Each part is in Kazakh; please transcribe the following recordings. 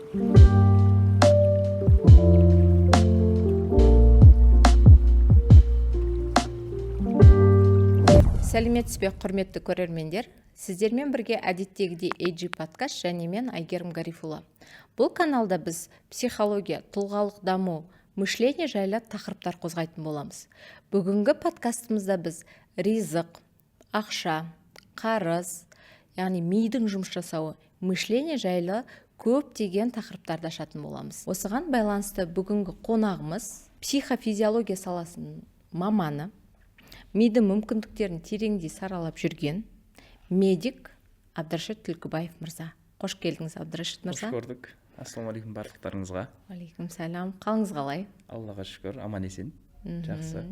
Сәлеметсіз бе, құрметті көрермендер. Сіздермен бірге әдеттегідей AG подкаст және мен Айгерім Гарифулла. Бұл каналда біз психология, тұлғалық даму, мышление жайлы тақырыптар қозғайтын боламыз. Бүгінгі подкастымызда біз ризық, ақша, қарыз, яғни мидың жұмыс жасауы, мышление жайлы көптеген тақырыптарды ашатын боламыз. Осыған байланысты бүгінгі қонағымыз психофизиология саласының маманы, миды мүмкіндіктерін тереңдей саралап жүрген медик Абдрашид Түлкібаев мырза. Қош келдіңіз, Абдрашид мырза. Қош көрдік. Ассалаумағалейкум барлықтарыңызға. Алейкум сәлам. Қалыңыз қалай? Аллаға шүкір, аман есен. Жақсы.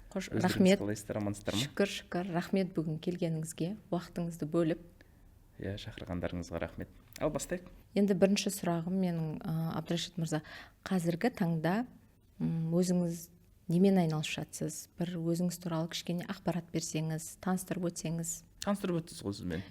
Қош, Өздеріңіз рахмет. қалайсыздар, амансыздар ма? Шүкір. Рахмет бүгін келгеніңізге, уақытыңызды бөліп. Шақырғандарыңызға рахмет. Ал бастайық. Енді бірінші сұрағым менің, Абдрашид мырза, қазіргі таңда өзіңіз немен айналысып жатсыз? Бір өзіңіз туралы кішкене ақпарат берсеңіз, таныстырып өтсеңіз. Таныстырып өттіңіз ғой сіз мені.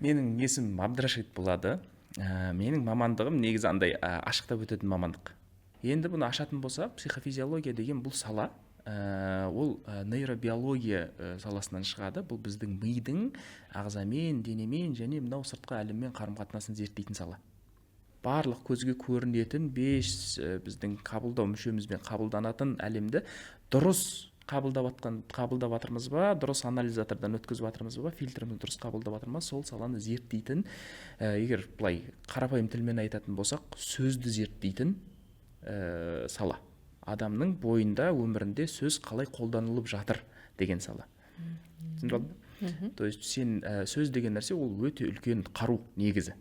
Менің есімім Абдрашид болады. Менің мамандығым негізі андай ашықтап өтетін мамандық. Енді бұны ашатын болса, психофизиология деген бұл сала, ол нейробиология саласынан шығады. Бұл біздің мидың ағзамен, денемен және мынау сыртқы әлеммен қарым-қатынасын зерттейтін сала. Барлық көзге көрінетін біздің қабылдау мүшемізбен қабылданатын әлемді дұрыс қабылдап жатырмыз ба, дұрыс анализатордан өткізіп жатырмыз ба, фильтріміз дұрыс қабылдап жатыр ма, сол саланы зерттейтін, егер былай қарапайым тілмен айтатын болсақ, сөзді зерттейтін сала. Адамның бойында, өмірінде сөз қалай қолданылып жатыр деген сала. Түсіндіріп алдым? То есть сен сөз деген нәрсе ол өте үлкен қару негізі.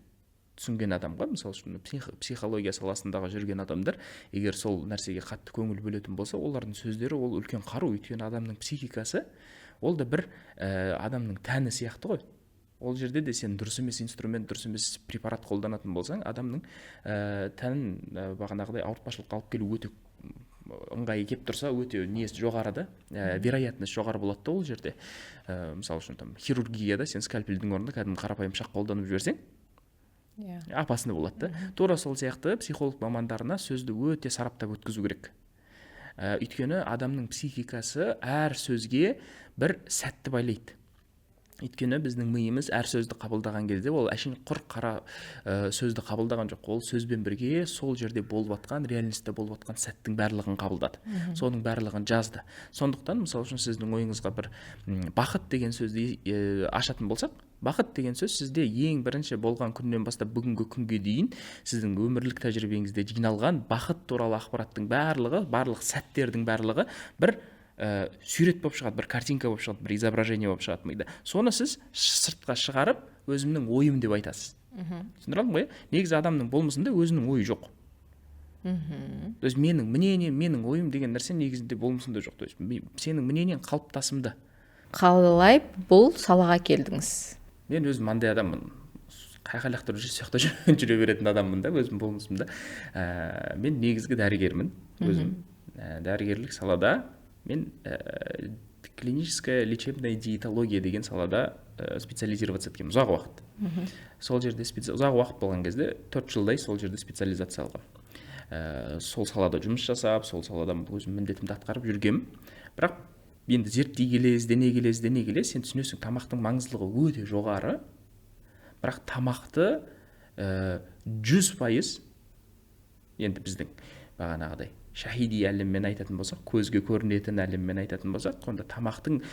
Түсінген адамға, мысалы үшін психология саласындағы жүрген адамдар, егер сол нәрсеге қатты көңіл бөлетін болса, олардың сөздері ол үлкен қару. Өйткені адамның психикасы, ол да бір адамның тәні сияқты ғой. Ол жерде де сен дұрыс емес инструмент, дұрыс емес препарат қолданатын болсаң, адамның тәнін бағанағыдай ауыртпашылыққа алып келу өте ыңғайы кеп тұрса, өте несі жоғары да, вероятность жоғары болады да ол жерде. Мысалы үшін хирургияда сен скальпельдің орнында кәдімгі қарапайым пышақ қолданып жіберсең, апасында болады да. Тура сол сияқты психолог мамандарына сөзді өте сараптап өткізу керек. Өйткені адамның психикасы әр сөзге бір сәтті байлайды. Өйткені біздің миымыз әр сөзді қабылдаған кезде ол әшейін құр қара сөзді қабылдаған жоқ. Ол сөзбен бірге сол жерде болып жатқан, реальностьта болып жатқан сәттің барлығын қабылдады. Соның барлығын жазды. Сондықтан, мысалы үшін сіздің ойыңызға бір бақыт деген сөзді ашатын болсақ, бақыт деген сөз сізде ең бірінші болған күннен бастап бүгінгі күнге дейін сіздің өмірлік тәжірибеңізде жиналған бақыт туралы ақпараттың барлығы, барлық сәттердің барлығы бір сурет болып шығады, бір картинка болып шығады, бір изображение болып шығады мида. Соны сіз сыртқа шығарып, өзімнің ойым деп айтасыз. Түсіндіре алдым ғой? Негізі адамның болмысында өзінің ойы жоқ. То есть менің мнением, менің ойым деген нәрсе негізінде болмысында жоқ. То есть сенің мнениең қалыптасымда. Қалай бұл салаға келдіңіз? Мен өзім андай адаммын. Қайқайлақтырып жүре беретін адаммын да, өзім болмысымда. Мен негізгі дәрігермін. Өзім дәрігерлік салада мен клиническая лечебная диетология деген салада специализироваться еткенмін ұзақ уақыт. Сол жерде ұзақ уақыт болған кезде 4 жылдай сол жерде специализация алғам. Сол салада жұмыс жасап, сол салада өзім міндетімді атқарып жүргем. Бірақ енді зерттей келе, іздене келе, сен түсінесің, тамақтың маңыздылығы өте жоғары. Бірақ тамақты 100% енді біздің бағанағыдай шахиди әлеммен айтатын болсақ, көзге көрінетін әлеммен айтатын болсақ, онда тамақтың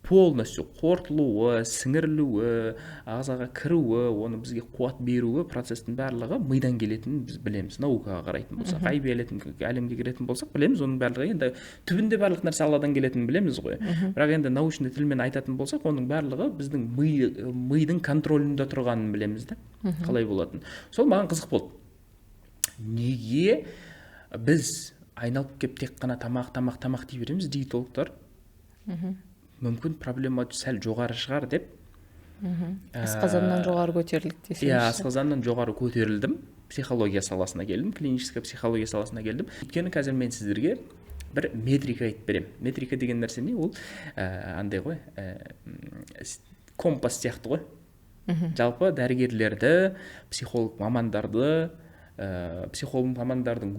полностью қорытылуы, сіңірілуі, ағзаға кіруі, оны бізге қуат беруі процестің барлығы мидан келетінін біз білеміз. Наукаға қарайтын болсақ, ғайби әлемге келетін болсақ, білеміз, оның барлығы енді түбінде барлық нәрсе Алладан келетінін білеміз ғой. Бірақ енді научный тілмен айтатын болсақ, оның барлығы біздің мидың контролінде тұрғанын білеміз да. Қалай болатын. Сол маған қызық болды. Неге біз айналып кеп тек қана тамақ дей береміз, диетологтар? Мүмкін проблема сәл жоғары шығар деп. Асқазаннан жоғары көтерілдік десеңізші. Асқазаннан жоғары көтерілдім. Психология саласына келдім, клиническая психология саласына келдім. Өйткені қазір мен сіздерге бір метрика айтып берем. Метрика деген нәрсе не? Ол андай ғой, компас сияқты ғой. Жалпы дәрігерлерді, психолог мамандардың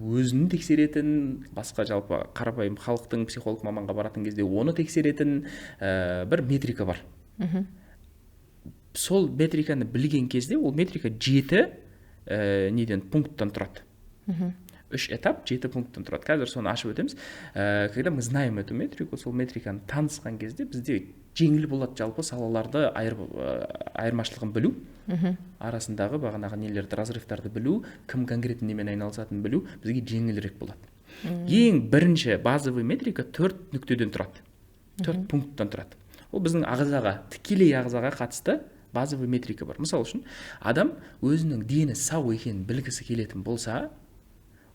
өзін тексеретін, басқа жалпы қарапайым халықтың психолог маманға баратын кезде оны тексеретін бір метрика бар. Сол метриканы білген кезде ол метрика 7 пункттан тұрады. 3 этап 7 пункттан тұрады. Қазір соны ашып өтеміз. Когда мы знаем эту метрику, сол метриканы танысқан кезде бізде жеңіл болады жалпы салаларды айырмашылығын білу, арасындағы бағанағы нелерді, разрывтарды білу, кім конкретно немен айналысатынын білу бізге жеңілірек болады. Ең бірінші базовый метрика 4 нүктеден тұрады. 4 пункттан тұрады. Ол біздің ағзаға, тікелей ағзаға қатысты базовый метрика бар. Мысалы үшін, адам өзінің дені сау екенін білгісі келетін болса,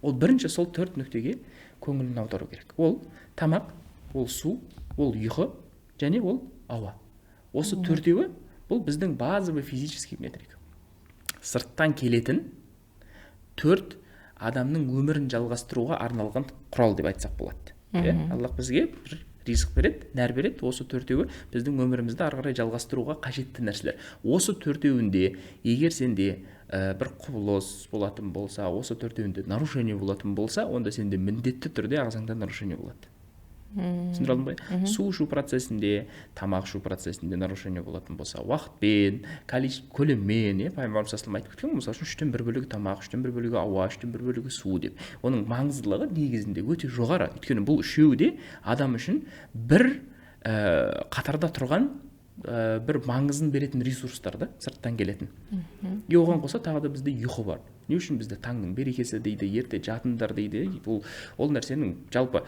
ол бірінші сол 4 нүктеге көңілін аудару керек. Ол тамақ, ол су, ол ұйқы, және ол ауа. Осы төртеуі бұл біздің базовый физический метрика. Сырттан келетін 4 адамның өмірін жалғастыруға арналған құрал деп айтсақ болады. Аллах бізге бір ризық береді, нәр береді. Осы төртеуі біздің өмірімізді ары қарай жалғастыруға қажетті нәрселер. Осы төртеуінде егер сенде бір құбылыс болатын болса, осы төртеуінде нарушение болатын болса, онда сенде міндетті түрде ағзаңда нарушение болады. Түсіндіре алдым ба? Су ішу процесінде, тамақ ішу процесінде нарушение болатын болса, уақытпен, көлеммен, пайғамбарымыз саллаллаху алейхи айтып кеткен, мысалы үшін 3/1 тамақ, 3/1 ауа, 3/1 су деп. Оның маңыздылығы негізінде өте жоғары. Өйткені бұл үшеуі де адам үшін бір қатарда тұрған бір маңызын беретін ресурстарды сырттан келетін. Оған қоса тағы да бізде ұйқы бар. Не үшін бізде таңның берекесі дейді, ерте жатыңдар дейді. Ол нәрсенің жалпы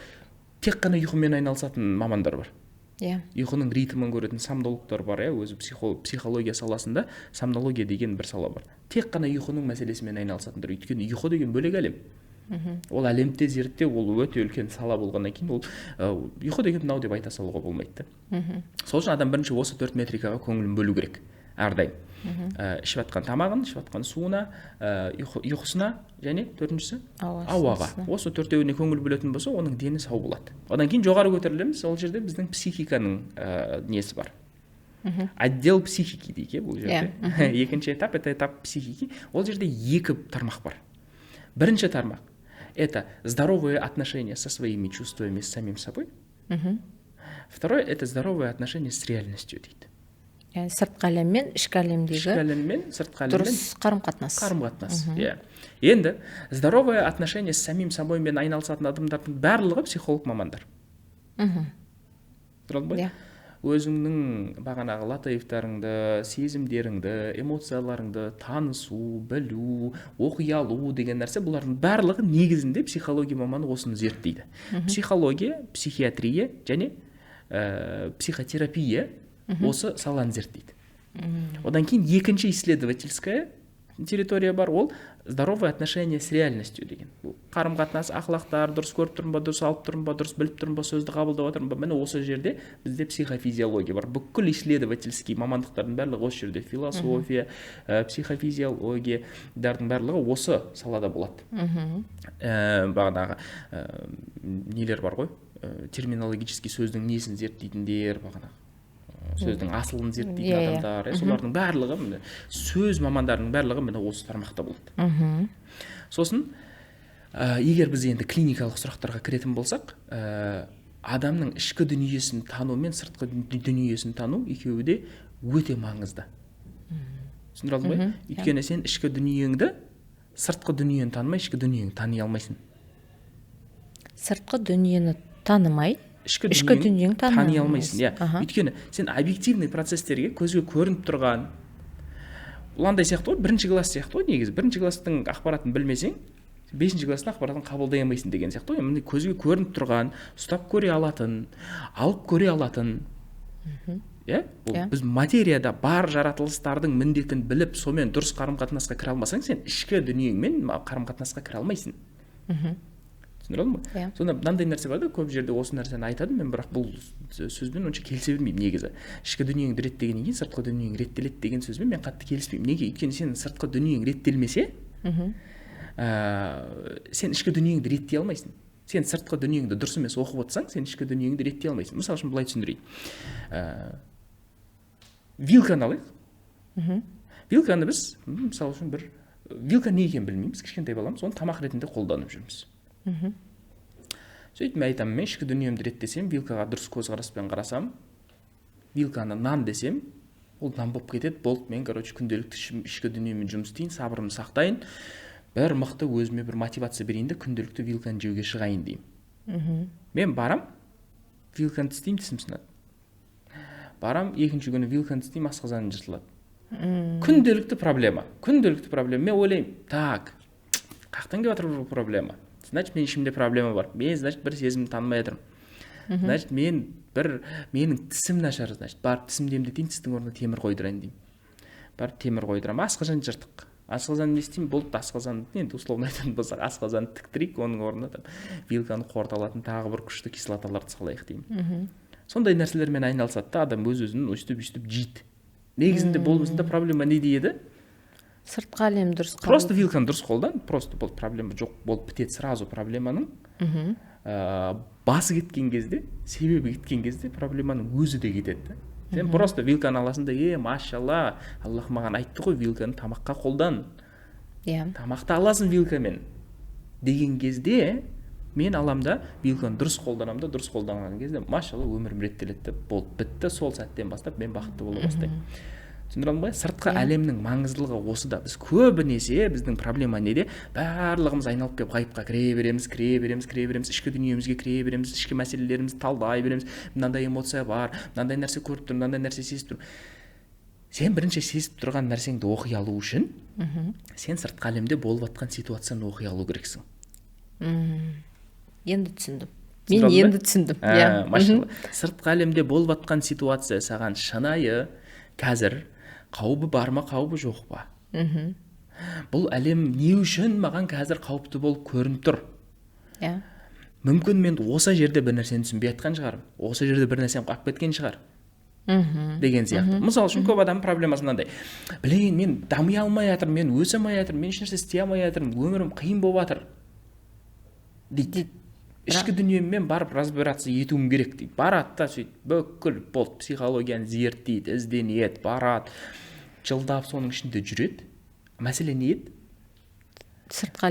тек қана ұйқымен айналысатын мамандар бар. Ұйқының ритмін көретін сомнологтар бар, өзі психология саласында сомнология деген бір сала бар. Тек қана ұйқының мәселесімен айналысатындар. Өйткені ұйқы деген бөлек әлем. Ол әлемде зерттеу, ол өте үлкен сала болғаннан кейін, ол ұйқы деген мынау деп айта салуға болмайды. Сол үшін адам бірінші осы 4 метрикаға көңілін бөлу керек. Әрдайым. Ішіп жатқан тамағын, ішіп жатқан суына, ұйқысына, және төртіншісі ауаға. Осы төртеуіне көңіл бөлетін болса, оның дені сау болады. Одан кейін жоғары көтерілеміз, ол жерде біздің психиканың несі бар. Отдел психики дейік, бұл жерде. Екінші этап, это этап психики. Ол жерде 2 тармақ бар. Бірінші тармақ – это здоровые отношения со своими чувствами, с самим собой. Второе – это здоровые отношения с реальностью дейді. Сыртқы әлем мен ішкі әлемдегі дұрыс қарым-қатынас. Енді здоровое отношение с самим собоймен айналысатын адамдардың барлығы психолог мамандар. Өзіңнің бағанағы латайфтарыңды, сезімдеріңді, эмоцияларыңды танысу, білу, оқи алу деген нәрсе, бұлардың барлығы негізінде психология маманы осыны зерттейді. Психология, психиатрия және психотерапия осы саланы зерттейді. Одан кейін екінші исследовательская территория бар, ол здоровое отношение с реальностью деген. Қарым-қатынас, ақылақтар, дұрыс көріп тұрмын ба, дұрыс алып тұрмын ба, дұрыс біліп тұрмын ба, сөзді қабылдап отырмын ба. Міне осы жерде бізде психофизиология бар. Бүкіл исследовательский мамандықтардың барлығы осы жерде. Философия, психофизиологиядардың барлығы осы салада болады. Бағанағы нелер бар ғой, терминологический сөздің несін зерттейтіндер, бағанағы сөздің асылын зерттейтін адамдар, солардың барлығы, сөз мамандарының барлығы міне осы тармақта болады. Сосын, егер біз енді клиникалық сұрақтарға кіретін болсақ, адамның ішкі дүниесін тану мен сыртқы дүниесін тану екеуі де өте маңызды. Түсіндіре алдым ба? Өйткені сен ішкі дүниеңді, сыртқы дүниені танымай, ішкі дүниеңді тани алмайсың. Сыртқы дүниені танымай, ішкі дүниені тани алмайсың. Өйткені сен объективный процестерге көзге көрініп тұрған, ұландай сияқты ғой, бірінші класс сияқты ғой, негізі бірінші класстың ақпаратын білмесең, 5-ші класстың ақпаратын қабылдай алмайсың деген сияқты ғой. Міне көзге көрініп тұрған, ұстап көре алатын, алып көре алатын. Біз материяда бар жаратылыстардың міндетін біліп, сонымен дұрыс қарым-қатынасқа кіре алмасаң, сен ішкі дүниеңмен қарым-қатынасқа кіре алмайсың. Түсіндіре алдым ба? Сонда мынандай нәрсе бар да, көп жерде осы нәрсені айтады, мен бірақ бұл сөзбен онша келісе бермеймін негізі. Ішкі дүниеңді реттегеннен кейін сыртқы дүниең реттеледі деген сөзбен мен қатты келіспеймін. Неге? Өйткені сенің сыртқы дүниең реттелмесе, сен ішкі дүниеңді реттей алмайсың. Сен сыртқы дүниеңді дұрыс емес оқып отырсаң, сен ішкі дүниеңді реттей алмайсың. Мысалы үшін былай түсіндірейін. Вилканы алайық. Вилканы біз мысалы үшін бір вилка не екенін білмейміз, кішкентай баламыз, оны тамақ ретінде қолданып жүрміз. Сөйтіп мен айтамын, мен ішкі дүниемді реттесем, вилкаға дұрыс көзқараспен қарасам, вилканы нан десем, ол нан болып кетеді, болды, мен күнделікті ішкі дүниемен жұмыс істейін, сабырымды сақтайын, бір мықты өзіме бір мотивация берейін де күнделікті вилканы жеуге шығайын деймін. Мен барам, вилканы тістеймін, тісім сынады. Барам, екінші күні вилканы тістеймін, асқазаным жыртылады. Күнделікті проблема. Мен ойлаймын, так, қақтан келіп жатыр бұл проблема? Значит, мен ішімде проблема бар. Мен, значит, бір сезімді танымай жатырмын. Значит, менің тісім нашар, значит, барып тісімді емдетейін, тістің орнына темір қойдырайын деймін. Барып темір қойдырам, асқазан жыртық. Асқазан не істеймін? Болды, асқазан, енді условно айтатын болсақ, асқазан тіктірейік, оның орнына вилканы қорыталатын тағы бір күшті кислоталарды салайық деймін. Сондай нәрселермен айналысады да, адам өз-өзін өстіп жейді. Негізінде болмысында проблема не дейді? Сыртқы әлем дұрыс қабыл. Просто вилканы дұрыс қолдан, просто болды, проблема жоқ болып бітеді сразу проблеманың. Басы кеткен кезде, себебі кеткен кезде проблеманың өзі де кетеді. Сен просто вилканы аласың да, машалла, Аллах маған айтты ғой, вилканы тамаққа қолдан. Тамақты аласың вилкамен. Деген кезде мен алам да, вилканы дұрыс қолданам да, дұрыс қолданған кезде, машалла, өмірім реттеледі, болды, бітті, сол сәттен бастап мен бақытты бола бастаймын. Түсіндірдің бе? Сыртқы әлемнің маңыздылығы осыда. Біз көбінесе біздің проблема неде? Барлығымыз айналып келіп ғайыпқа кіре береміз, ішкі дүниемізге кіре береміз, ішкі мәселелерімізді талдай береміз. Мынандай эмоция бар, мынандай нәрсе көріп тұр, мынандай нәрсе сезіп тұр. Сен бірінші сезіп тұрған нәрсеңді оқи алу үшін, сен сыртқы әлемде болып жатқан ситуацияны оқи алу керексің. Енді түсіндім. Мен енді түсіндім. Машалла. Сыртқы әлемде болып жатқан ситуация саған шынайы қазір қауібі бар ма, қауібі жоқ па? Бұл әлем не үшін маған қазір қауіпті болып көрініп тұр? Мүмкін мен осы жерде бір нәрсені түсінбей жатқан шығармын, осы жерде бір нәрсем қалып кеткен шығар деген сияқты. Мысалы үшін көп адам проблемасы мынандай: білейін, мен дами алмай жатырмын, мен өсе алмай жатырмын, мен ешнәрсе істей алмай жатырмын, өмірім қиын болып жатыр дейді. Ішкі дүниеммен барып разбираться етуім керек дейді. Барады да сөйтіп бүкіл болды, психологияны зерттейді, ізденеді, барады, жылдап соның ішінде жүреді. Мәселе не еді? Сыртқы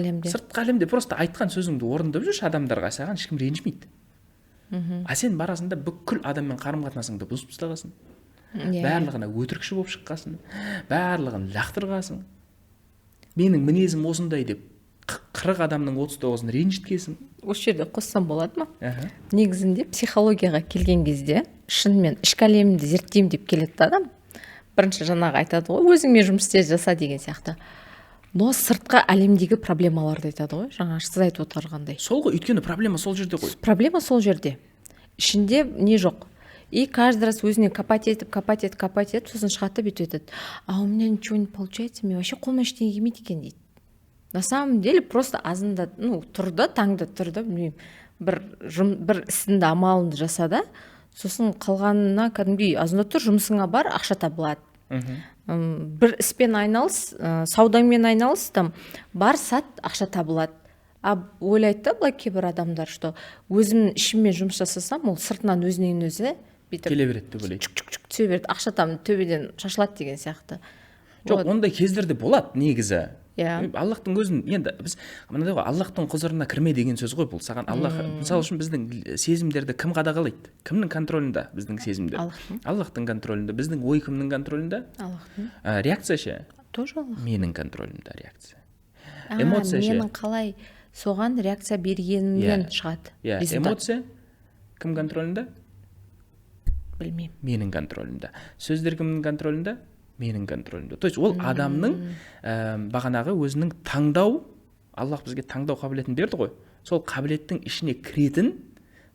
әлемде просто айтқан сөзіңді орындап жүрші адамдарға, саған ешкім ренжімейді. А сен барасың да бүкіл адаммен қарым-қатынасыңды бұзып тастағансың. Барлығына өтірікші болып шыққансың, барлығын лақтырғансың. Менің мінезім осындай деп 40 адамның 39-ын ренжіткесің. Осы жерде қоссам болады ма? Негізінде психологияға келген кезде шынымен ішкі әлемді зерттеймін деп келеді адам. Бірінші жаңағы айтады ғой, өзіңмен жұмыс істе, жаса деген сияқты. Но сыртқы әлемдегі проблемаларды айтады ғой, жаңа сіз айтып отырғандай. Сол ғой, өйткені проблема сол жерде ғой. Проблема сол жерде. Ішінде не жоқ. И каждый раз өзіне копать етіп, сосын шығады бүйтіп айтады. А у меня ничего не получается, мен вообще қолымнан ештеңе келмейді екен дейді. На самом деле просто азында, тұрды, таңда тұрды, білмеймін, бір ісінді, амалынды жасады, сосын қалғанына кәдімгідей азында тұр, жұмысыңа бар, ақша табылады. Бір іспен айналыс, саудамен айналыс, там бар сат, ақша табылады. Ойлайды да былай кейбір адамдар, что өзімнің ішіммен жұмыс жасасам, ол сыртынан өзінен өзі келе береді деп ойлайды. Чүк түсе береді, ақша там төбеден шашылады деген сияқты. Жоқ, ондай кездерде болады негізі. Аллахтың өзін, енді біз мынандай ғой, Аллахтың құзырына кірме деген сөз ғой бұл. Саған Аллах, мысалы үшін біздің сезімдерді кім қадағалайды? Кімнің контролінде біздің сезімдер? Аллахтың контролінде. Біздің ой кімнің контролінде? Аллахтың. Реакция ше? Тоже Аллах. Менің контролімде реакция. Эмоция ше? Менің қалай соған реакция бергенімнен шығады. Эмоция кім контролінде? Білмеймін. Менің контролімде. Сөздер кімнің контролінде? Менің контролімде. То есть ол адамның бағанағы өзінің таңдау, Аллах бізге таңдау қабілетін берді ғой. Сол қабілеттің ішіне кіретін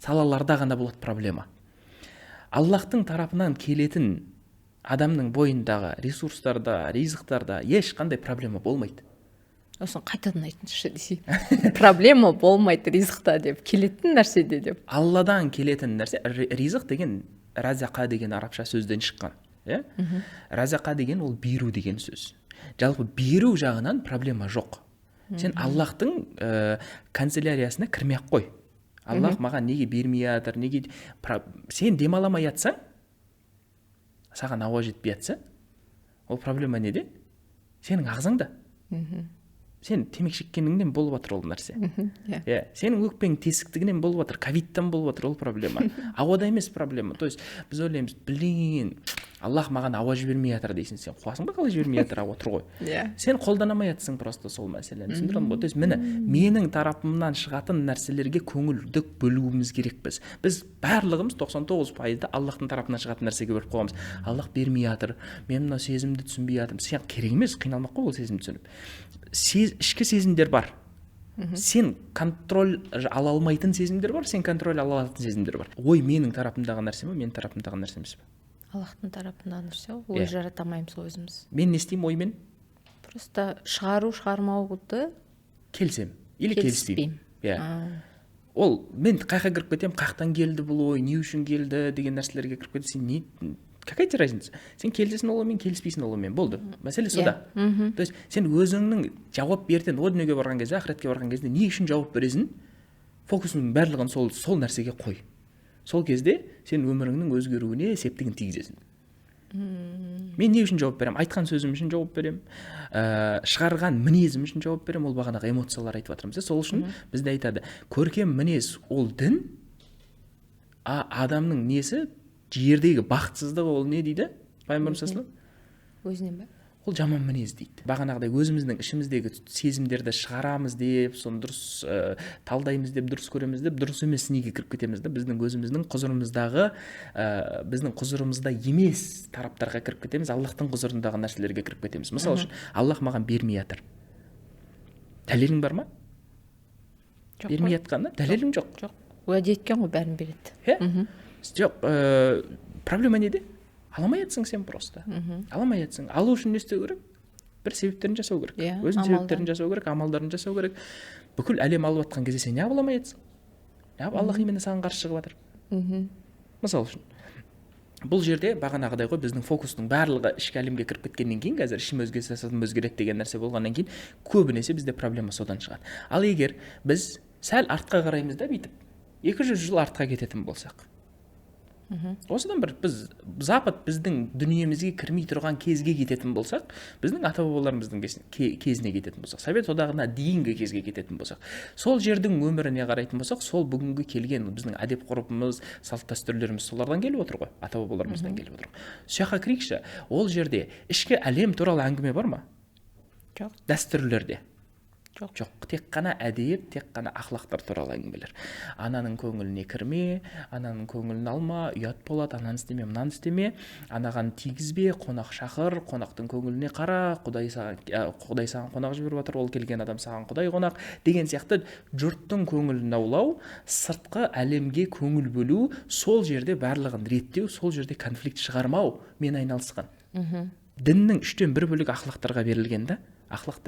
салаларда ғана болады проблема. Аллахтың тарапынан келетін адамның бойындағы ресурстарда, ризықтарда ешқандай проблема болмайды. Осыны қайтадан айтыңызшы десе. Проблема болмайды ризықта деп, келетін нәрседе деп. Алладан келетін нәрсе, ризық деген разақа деген арабша сөзден шыққан. Разақа деген ол беру деген сөз. Жалпы беру жағынан проблема жоқ. Сен Аллахтың канцеляриясына кірмей-ақ қой. Аллах маған неге бермей жатыр, неге сен демаламай жатсаң, саған ауа жетпей жатса, Ол проблема неде? Сенің ағзаңда. Сен темекі шеккеніңнен болып жатыр ол нәрсе. Иә, сенің өкпең тесіктігінен болып жатыр, ковидтан болып жатыр, ол проблема. Ауада емес проблема. То есть біз ойлаймыз, блин, Аллах маған ауа жібермей жатыр дейсің, сен қуасың ба қалай жібермей жатыр, ауа тұр ғой. Сен қолдана алмай жатсың просто сол мәселені. Түсіндірдің ба? То есть менің тарапымнан шығатын нәрселерге көңілдік бөлуіміз керек біз. Біз барлығымыз 99%-ды Аллахтың тарапынан шығатын нәрсеге бөліп қойғанбыз. Аллах бермей жатыр, мен мына сезімді түсінбей жатырмын. Сен керек емес, қиналмақ қой ол сезімді түсініп. Ішкі сезімдер бар. Сен контроль ала алмайтын сезімдер бар, сен контроль ала алатын сезімдер бар. Ой, менің тарапымдағы нәрсе ме, менің тарапымдағы нәрсе емес пе? Аллахтың тарапынан нәрсе, ой жарата алмаймыз өзіміз. Мен не істеймін оймен? Просто шығару-шығармауды келсем или келіспеймін. Ол мен қайқа кіріп кетемін, қаяқтан келді бұл ой, не үшін келді деген нәрселерге кіріп кетесің. Сен не, какая тебе разница? Сен келесің олмен, келіспейсің олмен, болды. Мәселе сода. То есть сен өзіңнің жауап берден о дүниеге барған кезде, ақыретке барған кезде не үшін жауап бересің? Фокусыңның барлығын сол нәрсеге қой. Сол кезде сен өміріңнің өзгеруіне септігін тигізесің. Мен не үшін жауап беремін? Айтқан сөзім үшін жауап беремін. Шығарған мінезім үшін жауап беремін. Ол бағанағы эмоциялар айтып жатырмыз. Сол үшін бізде айтады, көркем мінез ол дін, адамның несі, жердегі бақытсыздығы ол не дейді? Пайғамбарымыз саллаллаху алейхи вассалам? Өзінен бе? Ол жаман мінез дейді. Бағанағыдай өзіміздің ішіміздегі сезімдерді шығарамыз деп, соны дұрыс талдаймыз деп, дұрыс көреміз деп, дұрыс емес неге кіріп кетеміз де, біздің өзіміздің құзырымыздағы, біздің құзырымызда емес тараптарға кіріп кетеміз, Аллахтың құзырындағы нәрселерге кіріп кетеміз. Мысалы үшін, Аллах маған бермей жатыр. Дәлелің бар ма? Бермей жатқанда дәлелің жоқ. Жоқ. Уәде еткен ғой бәрін береді. Жоқ, проблема неде? Аламай жатсың сен просто. Аламай жатсың. Алу үшін не істеу керек? Бір себептерін жасау керек. Өзінің себептерін жасау керек, амалдарын жасау керек. Бүкіл әлем алып жатқан кезде сен не аламай жатсың? Аллах именно саған қарсы шығып жатыр. Мысалы үшін. Бұл жерде бағанағыдай ғой, біздің фокустың барлығы ішкі әлемге кіріп кеткеннен кейін, қазір ішім өзгерсе сыртым өзгереді деген нәрсе болғаннан кейін, көбінесе бізде проблема содан шығады. Ал егер біз сәл артқа қараймыз да бүйтіп, 200 жыл артқа кететін болсақ, осыдан бір біз запад біздің дүниемізге кірмей тұрған кезге кететін болсақ, біздің ата бабаларымыздың кезіне кететін болсақ, Совет одағына дейінгі кезге кететін болсақ, сол жердің өміріне қарайтын болсақ, сол бүгінгі келген біздің әдеп ғұрпымыз, салт дәстүрлеріміз солардан келіп отыр ғой, ата бабаларымыздан келіп отыр. Сол жаққа кірейікші, ол жерде ішкі әлем туралы әңгіме бар ма? Жоқ. Дәстүрлерде жоқ, тек қана әдеп, тек қана ақлақтар туралы әңгімелер. Ананың көңіліне кірме, ананың көңілін алма, ұят болады, ананы істеме, мынаны істеме, анаған тигізбе, қонақ шақыр, қонақтың көңіліне қара, Құдай саған қонақ жіберіп жатыр, ол келген адам саған Құдай қонақ деген сияқты жұрттың көңілін аулау, сыртқы әлемге көңіл бөлу, сол жерде барлығын реттеу, сол жерде конфликт шығармау мен айналысқан. Діннің 1/3 бөлігі ақлақтарға берілген да. Ақлақ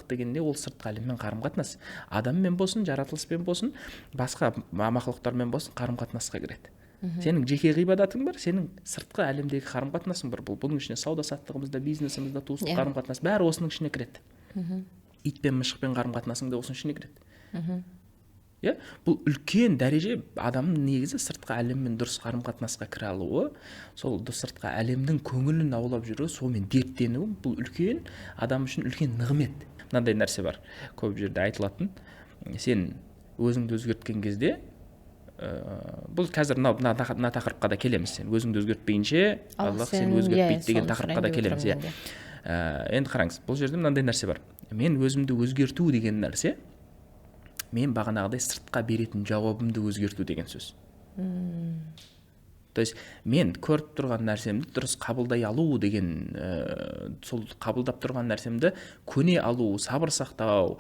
дегенде ол сыртқы әлеммен қарым-қатынас. Адаммен болсын, жаратылыспен болсын, басқа мақлұқтармен болсын, қарым-қатынасқа кіреді. Сенің жеке ғибадатың бар, сенің сыртқы әлемдегі қарым-қатынасың бар. Бұның ішіне сауда-саттығымызда, бизнесімізде, туыстық қарым-қатынас бәрі осының ішіне кіреді. Ит пен мысықпен қарым-қатынасың да осының ішіне кіреді. Бұл үлкен дәреже, адамның негізі сыртқы әлеммен дұрыс қарым-қатынасқа кіре алуы, сол сыртқы әлемнің көңілін аулап жүру, сонымен дерттену, бұл үлкен адам үшін үлкен нығмет. Мынандай нәрсе бар, көп жерде айтылатын, сен өзіңді өзгерткен кезде, бұл қазір мына тақырыпқа да келеміз, сен өзіңді өзгертпейінше, Аллах сені өзгертпейді деген тақырыпқа да келеміз. Енді қараңыз, бұл жерде мынандай нәрсе бар, мен өзімді өзгерту деген нәрсе, мен бағанағыдай сыртқа беретін жауабымды өзгерту деген сөз. То есть мен көріп тұрған нәрсемді дұрыс қабылдай алу деген, сол қабылдап тұрған нәрсемді көне алу, сабыр сақтау,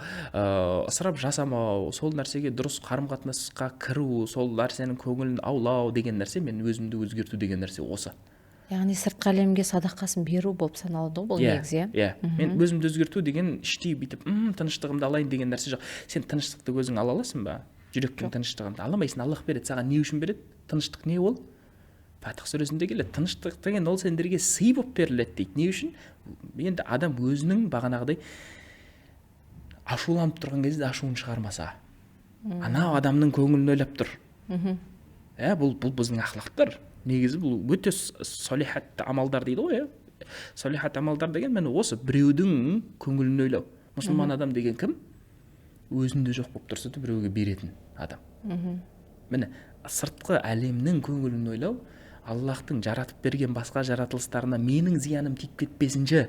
ысырап жасамау, сол нәрсеге дұрыс қарым-қатынасқа кіру, сол нәрсенің көңілін аулау деген нәрсе, мен өзімді өзгерту деген нәрсе осы. Яғни сыртқы әлемге садақасын беру болып саналады бұл негізі. Мен өзімді өзгерту деген іштей бүйтіп, тыныштығымды алайын деген нәрсе жоқ. Сен тыныштықты өзің ала аласың ба? Жүректің тыныштығын ала алмайсың. Аллах береді, саған не үшін береді? Тыныштық не ол? Фатих сүресінде келеді. Тыныштық деген ол сендерге сый болып беріледі дейді. Не үшін? Енді адам өзінің бағанағыдай ашуланып тұрған кезде ашуын шығармаса, анау адамның көңілін ойлап тұр. Бұл біздің ақлақтар. Негізі бұл өте солихат амалдар дейді ғой. солихат амалдар деген міне осы біреудің көңілін ойлау. Мұсылман адам деген кім? Өзінде жоқ болып тұрса да біреуге беретін адам. Міне сыртқы әлемнің көңілін ойлау, Аллахтың жаратып берген басқа жаратылыстарына менің зияным тиіп кетпесінші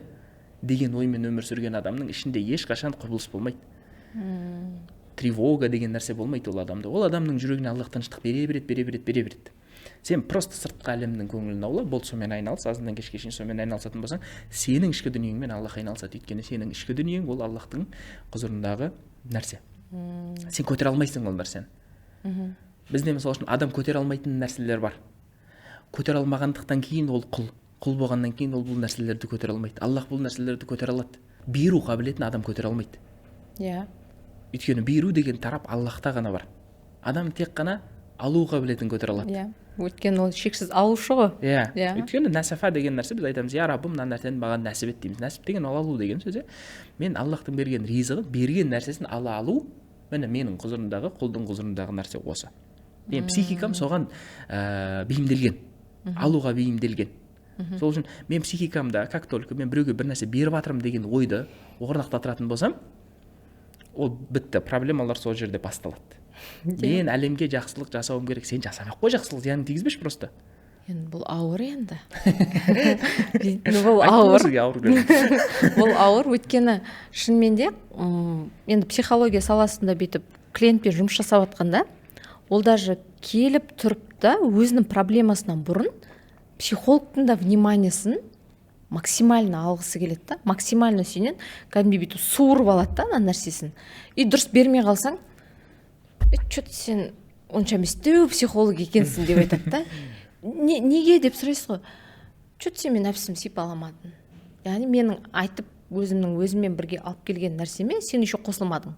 деген оймен өмір сүрген адамның ішінде ешқашан құбылыс болмайды. Тревога деген нәрсе болмайды ол адамда. Ол адамның жүрегіне Аллах тыныштық бере береді. Сен просто сыртқы әлемнің көңілін аула, бол сонымен айналыс, азаннан кешке шейін сонымен айналысатын болсаң, сенің ішкі дүниеңмен Аллах айналысады. Өйткені сенің ішкі дүниең ол Аллахтың құзырындағы нәрсе. Сен көтере алмайсың ол нәрсені. Бізде мысалы үшін адам көтере алмайтын нәрселер бар. Көтере алмағандықтан кейін ол құл болғаннан кейін ол бұл нәрселерді көтере алмайды. Аллах бұл нәрселерді көтере алады. Беру қабілетін адам көтере алмайды. Өйткені беру деген тарап Аллахта ғана бар. Адам тек қана алу қабілетін көтере алады. Өйткені ол шексіз алушы ғой. Өйткені нәсафа деген нәрсе, біз айтамыз, я Раббым, мына нәрсені маған нәсіп ет дейміз. Нәсіп деген ол алу деген сөз. Мен Аллахтың берген ризығын, берген нәрсесін ала алу, міне менің құзырымдағы, құлдың құзырындағы нәрсе осы. Мен психикам соған бейімделген, алуға бейімделген. Сол үшін мен психикамда, как только мен біреуге бір нәрсе беріп жатырмын деген ойды орнықтатыратын болсам, ол бітті, проблемалар сол жерде басталады. Мен әлемге жақсылық жасауым керек, сен жасамақ қой жақсылық, зиянын тигізбеші просто. Енді бұл ауыр енді. Бұл ауыр. Бұл ауыр, өйткені шынымен де енді психология саласында бүйтіп клиентпен жұмыс жасап жатқанда, ол даже келіп тұрып та өзінің проблемасынан бұрын психологтың да вниманиесін максимально алғысы келеді да, максимально сенен кәдімгідей бүйтіп суырып алады да ана нәрсесін. И дұрыс бермей қалсаң, что-то сен онша еместеу психолог екенсің деп айтады да. Неге деп сұрайсыз ғой. Что-то сен мен нәпсімді сипай аламадың. Яғни менің айтып өзіммен бірге алып келген нәрсеме сен еще қосылмадың.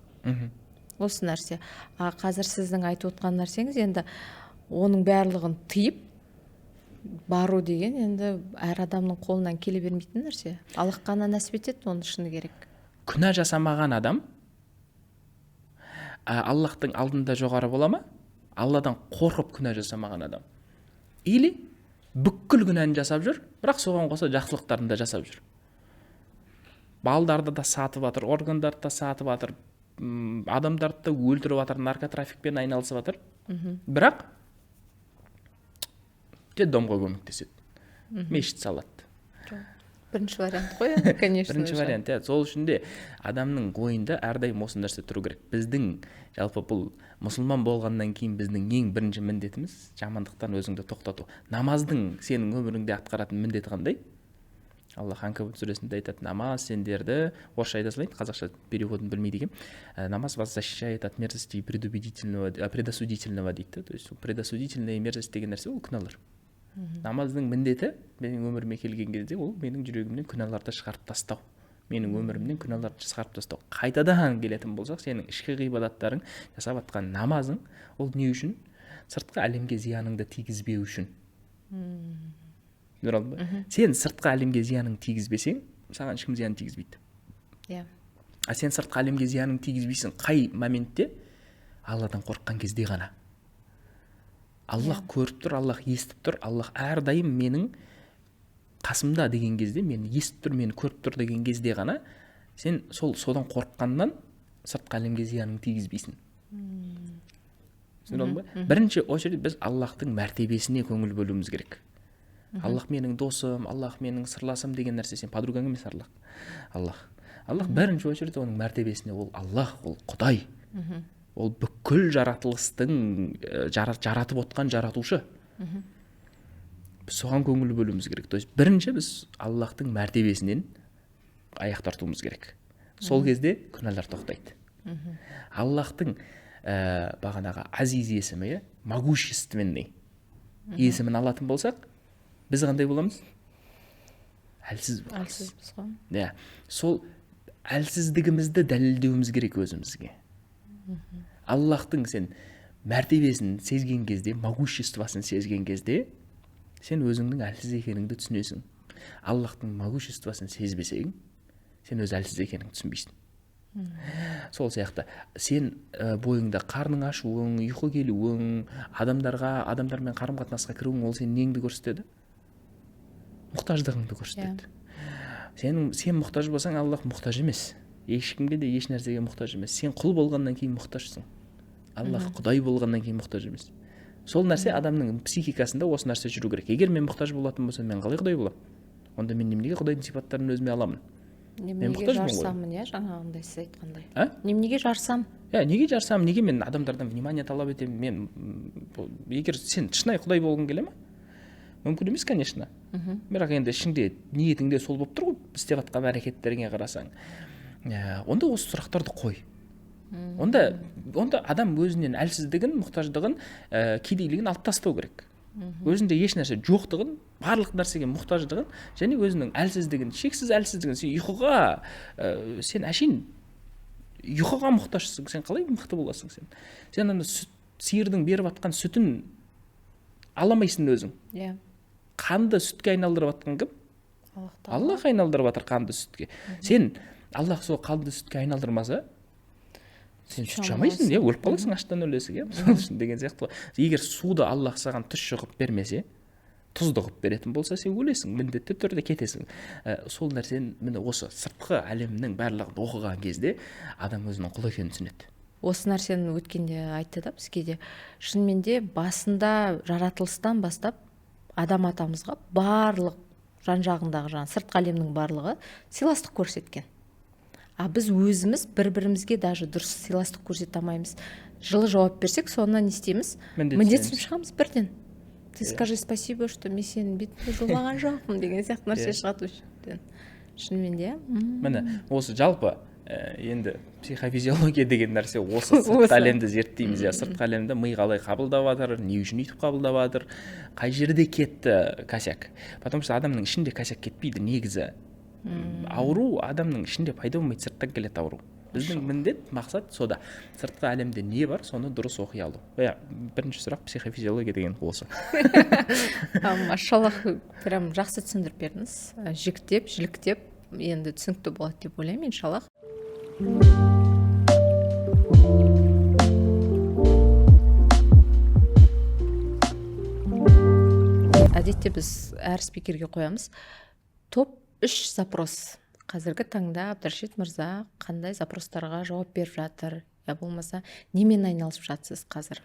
Осы нәрсе. Қазір сіздің айтып отқан нәрсеңіз енді оның барлығын тыйып бару деген енді әр адамның қолынан келе бермейтін нәрсе. Аллах қана нәсіп етеді, оны шыны керек. Күнә жасамаған адам Аллахтың алдында жоғары бола ма? Алладан қорқып күнә жасамаған адам. Или бүкіл күнәні жасап жүр, бірақ соған қоса жақсылықтарын да жасап жүр. Балдарды да сатып жатыр, органдарды да сатып жатыр, адамдарды да өлтіріп жатыр, наркотрафикпен айналысып жатыр. Бірақ детдомға көмектеседі. Мешіт салады. Бірінші вариант қой, конечно. Бірінші вариант, сол үшін де адамның ойында әрдайым осы нәрсе тұру керек. Біздің жалпы бұл мұсылман болғаннан кейін біздің ең бірінші міндетіміз жамандықтан өзіңді тоқтату. Намаздың сенің өміріңде атқаратын міндеті қандай? Аллах Анкабут сүресінде айтады, намаз сендерді, орысша айта салайын, қазақша переводын білмейді екенмін. Намаз вас защищает от мерзости предосудительного дейді. То есть предосудительная мерзость деген нәрсе ол күнәлар. Намаздың міндеті менің өміріме келген кезде ол менің жүрегімнен күнәларды шығарып тастау. Менің өмірімнен күнәларды шығарып тастау. Қайтадан келетін болсақ, сенің ішкі ғибадаттарың, жасап жатқан намазың, ол не үшін? Сыртқы әлемге зияныңды тигізбеу үшін. Сен сыртқы әлемге зияның тигізбесең, саған ешкім зиян тигізбейді. Сен сыртқы әлемге зияның тигізбейсің қай моментте? Алладан қорыққан кезде ғана. Аллах көріп тұр, Аллах естіп тұр, Аллах әрдайым менің қасымда деген кезде, мені естіп тұр, мені көріп тұр деген кезде ғана сен содан қорыққаннан сыртқы әлемге зияның тигізбейсің. Бірінші очередь біз Аллахтың мәртебесіне көңіл бөлуіміз керек. Аллах менің досым, Аллах менің сырласым деген нәрсе, сен подругаң емес Аллах. Аллах бірінші очередь оның мәртебесіне, ол Аллах, ол Құдай. Ол бүкіл жаратылыстың жаратып отқан жаратушы. Біз соған көңіл бөлуіміз керек. То есть бірінші біз Аллахтың мәртебесінен аяқ тартуымыз керек. Сол кезде күнәлар тоқтайды. Аллахтың бағанағы азиз есімі, могущественный есімін алатын болсақ, біз қандай боламыз? Әлсіз боламыз. Сол әлсіздігімізді дәлелдеуіміз керек өзімізге. Аллахтың сен мәртебесін сезген кезде, могуществосын сезген кезде, сен өзіңнің әлсіз екеніңді түсінесің. Аллахтың могуществосын сезбесең, сен өз әлсіз екеніңді түсінбейсің. Сол сияқты сен бойыңда қарның ашуың, ұйқы келуің, адамдармен қарым-қатынасқа кіруің, ол сен неңді көрсетеді? Мұқтаждығыңды көрсетеді. сен мұқтаж болсаң, Аллах мұқтаж емес. Ешкімге де еш нәрсеге мұқтаж емес. Сен құл болғаннан кейін мұқтажсың. Аллах құдай болғаннан кейін мұқтаж емес. Сол нәрсе адамның психикасында осы нәрсе жүру керек. Егер мен мұқтаж болатын болсам, мен қалай құдай боламын? Онда мен неменеге құдайдың сипаттарын өзіме аламын? Неменеге жарсамын, иә, жаңағындай сіз айтқандай. Неменеге жарсам? Неге жарсам, неге мен адамдардан внимание талап етемін? Мен егер сен шынайы құдай болғың келе ме? Мүмкін емес, конечно. Бірақ енді ішіңде ниетіңде сол болып тұр ғой, істеп жатқан әрекеттеріңе қарасаң. Онда осы сұрақтарды қой. Онда адам өзінен әлсіздігін, мұқтаждығын, кедейлігін алып тастау керек. Өзінде еш нәрсе жоқтығын, барлық нәрсеге мұқтаждығын және өзінің әлсіздігін, шексіз әлсіздігін, сен ұйқыға, сен әшейін ұйқыға мұқтажсың, сен қалай мықты боласың сен? Сен ана сиырдың беріп жатқан сүтін аламайсың өзің. Иә. Қанды сүтке айналдырып жатқан кім? Аллах айналдырып жатыр қанды сүтке. Сен Аллах сол қанды сүтке айналдырмаса, сен сүт жамайсың, өліп қаласың, аштан өлесің, сол үшін деген сияқты. Егер суды Аллах саған тұщы қылып бермесе, тұзды қылып беретін болса, сен өлесің, міндетті түрде кетесің. Сол нәрсені міне осы сыртқы әлемнің барлығын оқыған кезде адам өзінің құл екенін түсінеді. Осы нәрсені өткенде айтты да бізге де, шынымен де басында жаратылыстан бастап адам атамызға барлық жан-жағындағы сыртқы әлемнің барлығы сыйластық көрсеткен. Біз өзіміз бір-бірімізге даже дұрыс сыйластық көрсете алмаймыз. Жылы жауап берсек, соны не істейміз? Міндетсініп шығамыз бірден. Ты скажи спасибо, что мен сенің бетіңді жолаған жоқпын деген сияқты нәрсе шығады. Шынымен де. Міне осы жалпы енді психофизиология деген нәрсе осы сыртқы әлемді зерттейміз. Сыртқы әлемді ми қалай қабылдап жатыр, не үшін өйтіп қабылдап жатыр, қай жерде кетті косяк. Потому что адамның ішінде косяк кетпейді негізі. Ауру адамның ішінде пайда болмайды, сырттан келеді ауру. Біздің міндет, мақсат сода. Сыртқы әлемде не бар, соны дұрыс оқи алу. Бірінші сұрақ психофизиология деген осы. Машаллах, прям жақсы түсіндіріп бердіңіз. Жіктеп, жіліктеп, енді түсінікті болады деп ойлаймын, иншаллах. Әдетте біз әр спикерге қоямыз. Топ 3 запрос. Қазіргі таңда Абдрашид мырза қандай запростарға жауап беріп жатыр? Я болмаса, немен айналысып жатсыз қазір?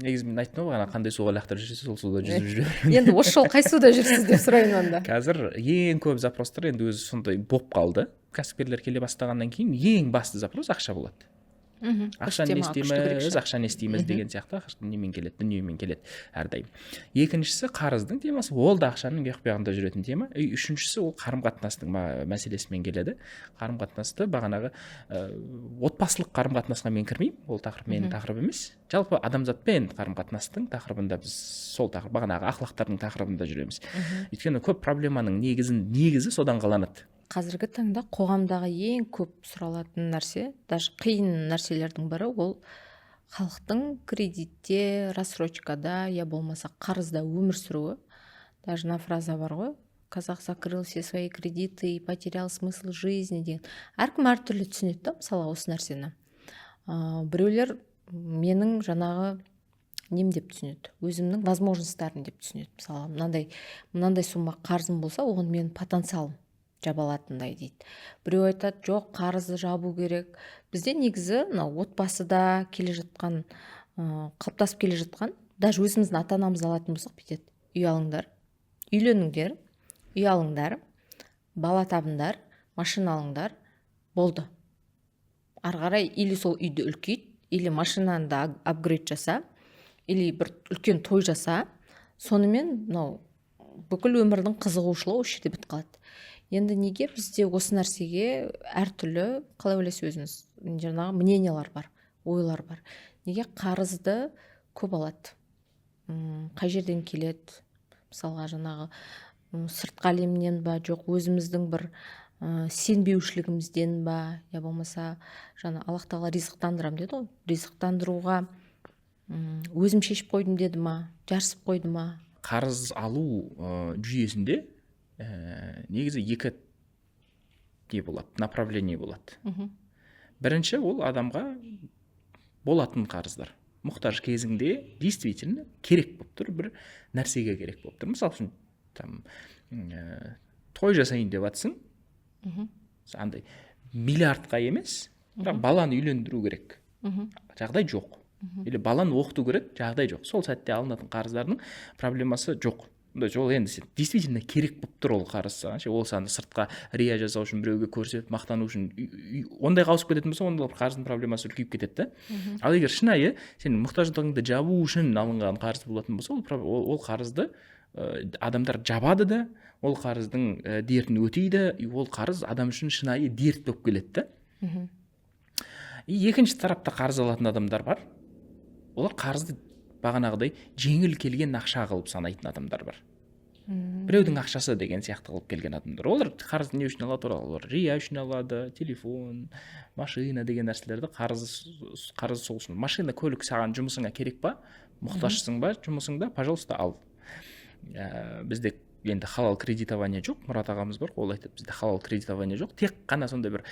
Негізі мен айттым ғой, қандай суға лақтырып жүрсіз, сол суда жүзіп жүрмін. Енді осы жол қай суда жүрсіз деп сұрайын онда. Қазір ең көп запростар енді өзі сондай болып қалды. Кәсіпкерлер келе бастағаннан кейін ең басты запрос ақша болады. Ақшаны не істейміз деген сияқты немен келеді, дүниемен келеді әрдайым. Екіншісі қарыздың темасы, ол да ақшаның бияқ-бияғында жүретін тема. Үшіншісі ол қарым-қатынастың мәселесімен келеді. Қарым-қатынасты бағанағы отбасылық қарым-қатынасқа мен кірмеймін, ол тақырып менің тақырыбым емес. Жалпы адамзатпен қарым-қатынастың тақырыбында біз сол тақырып, бағанағы ақлақтардың тақырыбында жүреміз. Өйткені көп проблеманың негізі содан қаланады. Қазіргі таңда қоғамдағы ең көп сұралатын нәрсе, даже қиын нәрселердің бірі, ол халықтың кредитте, рассрочкада, я болмаса қарызда өмір сүруі. Даже на фраза бар ғой, казах закрыл все свои кредиты и потерял смысл жизни деген. Әркім әртүрлі түсінеді да, мысалы осы нәрсені. Біреулер менің жаңағы нем деп түсінеді, өзімнің возможностьтарын деп түсінеді. Мысалы, мынандай сумма қарызым болса, оған менің потенциалым жабалатындай дейді. Біреу айтады, жоқ, қарызды жабу керек. Бізде негізі отбасыда келе жатқан, қалыптасып келе жатқан, даже өзіміздің ата-анамызды алатын болсақ бүйтеді. Үй алыңдар, үйленіңдер, үй алыңдар, бала табыңдар, машина алыңдар, болды. Ары қарай или сол үйді үлкейт, или машинаны да апгрейд жаса, или бір үлкен той жаса, сонымен бүкіл өмірдің қызығушылығы осы жерде бітіп қалады. Енді неге бізде осы нәрсеге әртүрлі, қалай ойлайсыз өзіңіз, жаңағы мнениялар бар, ойлар бар. Неге қарызды көп алады? Қай жерден келеді? Мысалға жаңағы сыртқы әлемнен ба, жоқ өзіміздің бір сенбеушілігімізден ба, я болмаса жаңа Аллах тағала ризықтандырам деді ғой, ризықтандыруға өзім шешіп қойдым деді ма, жарысып қойды ма? Қарыз алу жүйесінде негізі екі не болады, направление болады. Бірінші ол адамға болатын қарыздар. Мұқтаж кезіңде действительно керек болып тұр, бір нәрсеге керек болып тұр. Мысалы үшін той жасайын деп жатсың, андай миллиардқа емес, бірақ баланы үйлендіру керек, жағдай жоқ. Или баланы оқыту керек, жағдай жоқ. Сол сәтте алынатын қарыздардың проблемасы жоқ. Ол енді сен действительно керек болып тұр ол қарыз саған ше, ол саны сыртқа рия жасау үшін, біреуге көрсетіп мақтану үшін ондайға ауысып кететін болса, онда қарыздың проблемасы үлкейіп кетеді да. Ал егер шынайы сенің мұқтаждығыңды жабу үшін алынған қарыз болатын болса, ол қарызды адамдар жабады да, ол қарыздың дертін өтейді, ол қарыз адам үшін шынайы дерт болып келеді да. Екінші тарапта қарыз алатын адамдар бар. Олар қарызды бағанағыдай жеңіл келген ақша қылып санайтын адамдар бар. Біреудің ақшасы деген сияқты қылып келген адамдар. Олар қарызды не үшін алады? Олар рия үшін алады, телефон, машина деген нәрселерді қарыз сол үшін. Машина, көлік саған жұмысыңа керек па? Мұқтажсың ба жұмысыңда? Пожалуйста, ал. Бізде енді халал кредитование жоқ. Мұрат ағамыз бар, ол айтады, бізде халал кредитование жоқ. Тек қана сондай бір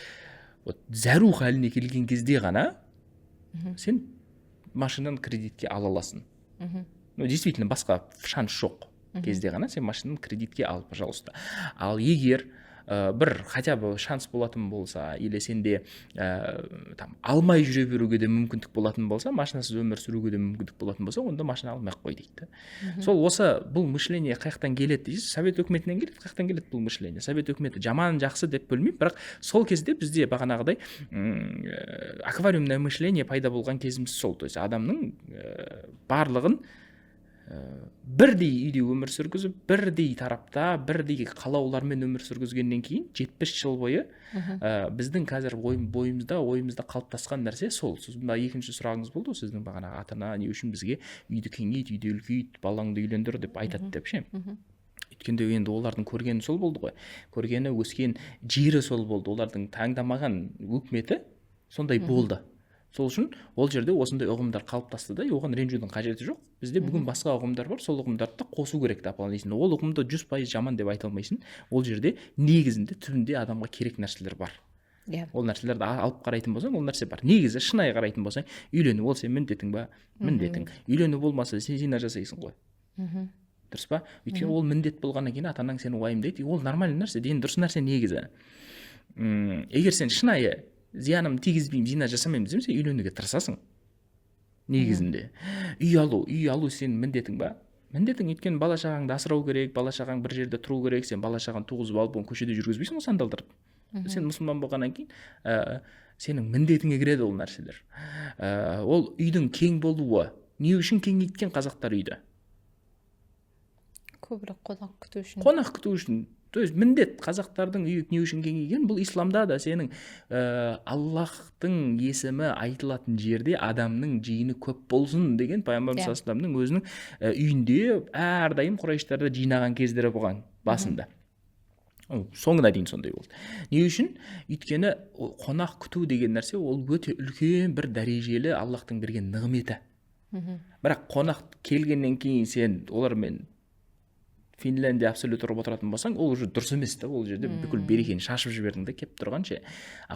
зәру халіне келген кезде ғана сен машинаны кредитке ала аласың. Действительно басқа шанс жоқ кезде ғана сен машинаны кредитке ал, пожалуйста. Ал егер бір хотя бы шанс болатын болса, или сенде алмай жүре беруге де мүмкіндік болатын болса, машинасыз өмір сүруге де мүмкіндік болатын болса, онда машина алмай-ақ қой дейді. Сол бұл мышление қаяқтан келеді дейсіз? Совет өкіметінен келеді, қаяқтан келеді бұл мышление? Совет өкіметі жаман жақсы деп бөлмеймін, бірақ сол кезде бізде бағанағыдай аквариумное мышление пайда болған кезіміз сол. То есть адамның барлығын бірдей үйде өмір сүргізіп, бірдей тарапта, бірдей қалаулармен өмір сүргізгеннен кейін 70 жыл бойы біздің қазір ойымызда қалыптасқан нәрсе сол. Мына екінші сұрағыңыз болды, сіздің бағанағы ата-ана не үшін бізге үйді кеңейт, үйді үлкейт, балаңды үйлендір деп айтады деп ше. Өйткенде енді олардың көргені сол болды ғой. Көргені, өскен жері сол болды. Олардың таңдамаған өкіметі сондай болды. Сол үшін ол жерде осындай ұғымдар қалыптасты да, оған ренжудің қажеті жоқ. Бізде бүгін басқа ұғымдар бар, сол ұғымдарды да қосу керек дополнительно. Ол ұғымды 100% жаман деп айта алмайсың. Ол жерде негізінде түбінде адамға керек нәрселер бар. Ол нәрселерді алып қарайтын болсаң, ол нәрсе бар. Негізі шынайы қарайтын болсаң, үйлену ол сен міндетің ба? Міндетің. Үйлену болмаса сен зина жасайсың ғой. Дұрыс па? Өйткені ол міндет болғаннан кейін ата-анаң сені уайымдайды. Ол нормальный нәрсе, деген дұрыс нәрсе негізі. Егер сен шынайы зияным тигізбеймін, зина жасамаймын десем, сен үйленуге тырысасың. Негізінде. Үй алу сен міндетің ба? Міндетің, өйткені бала шағаңды асырау керек, бала шағаң бір жерде тұру керек, сен бала шағаны туғызып алып, оны көшеде жүргізбейсің ғой сандалдырып. Сен мұсылман болғаннан кейін, сенің міндетіңе кіреді ол нәрселер. Ол үйдің кең болуы, не үшін кеңейткен қазақтар үйді? Көбірек қонақ күту үшін. Қонақ күту үшін. То есть міндет, қазақтардың үйі не үшін кеңейген? Бұл исламда да сенің Аллахтың есімі айтылатын жерде адамның жиыны көп болсын деген пайғамбарымыз саллаллаху алейхи өзінің үйінде әрдайым құрайыштарды жинаған кездері болған басында. Соңына дейін сондай болды. Не үшін? Өйткені қонақ күту деген нәрсе ол өте үлкен бір дәрежелі Аллахтың берген нығметі. Бірақ қонақ келгеннен кейін сен олармен Финляндия абсолют тұрып отыратын болсаң, ол уже дұрыс емес та, ол жерде бүкіл берекені шашып жібердің де, кеп тұрғанша.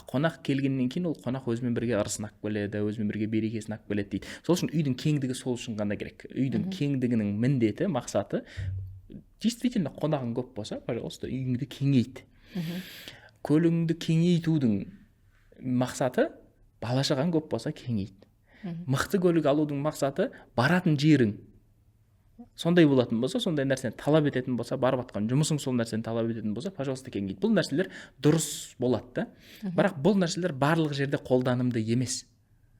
Қонақ келгеннен кейін ол қонақ өзімен бірге ырысын алып келеді, өзімен бірге берекесін алып келеді дейді. Сол үшін үйдің кеңдігі сол үшін ғана керек. Үйдің кеңдігінің міндеті, мақсаты действительно қонағың көп болса, пожалуйста, үйіңді кеңейт. Көлігіңді кеңейтудің мақсаты бала шағаң көп болса кеңейт. Мықты көлік алудың мақсаты баратын жерің сондай болатын болса, сондай нәрсені талап ететін болса, барып атқан жұмысың сол нәрсені талап ететін болса, пожалуйста кеңейт. Бұл нәрселер дұрыс болады да. Бірақ бұл нәрселер барлық жерде қолданымды емес.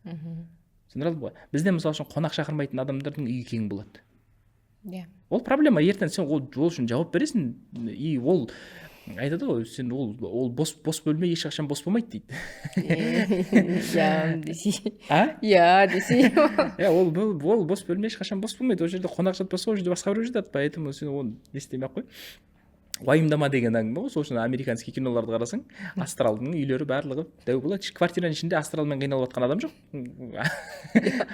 Түсіндірілді ғой? Бізде мысалы үшін қонақ шақырмайтын адамдардың үйі кең болады. Ол проблема. Ертең сен ол үшін жауап бересің, и ол айтады ғой, сен ол бос бөлме ешқашан бос болмайды дейді. Десей. Десей. Ол бос бөлме ешқашан бос болмайды. Ол жерде қонақ жатпаса, ол жерде басқа біреу жатады. Поэтому сен оны не істемей ақ қой. Уайымдама деген әңгіме ғой. Сол үшін американский киноларды қарасаң, астралдың үйлері барлығы дәу болады. Квартираның ішінде астралмен қиналып жатқан адам жоқ.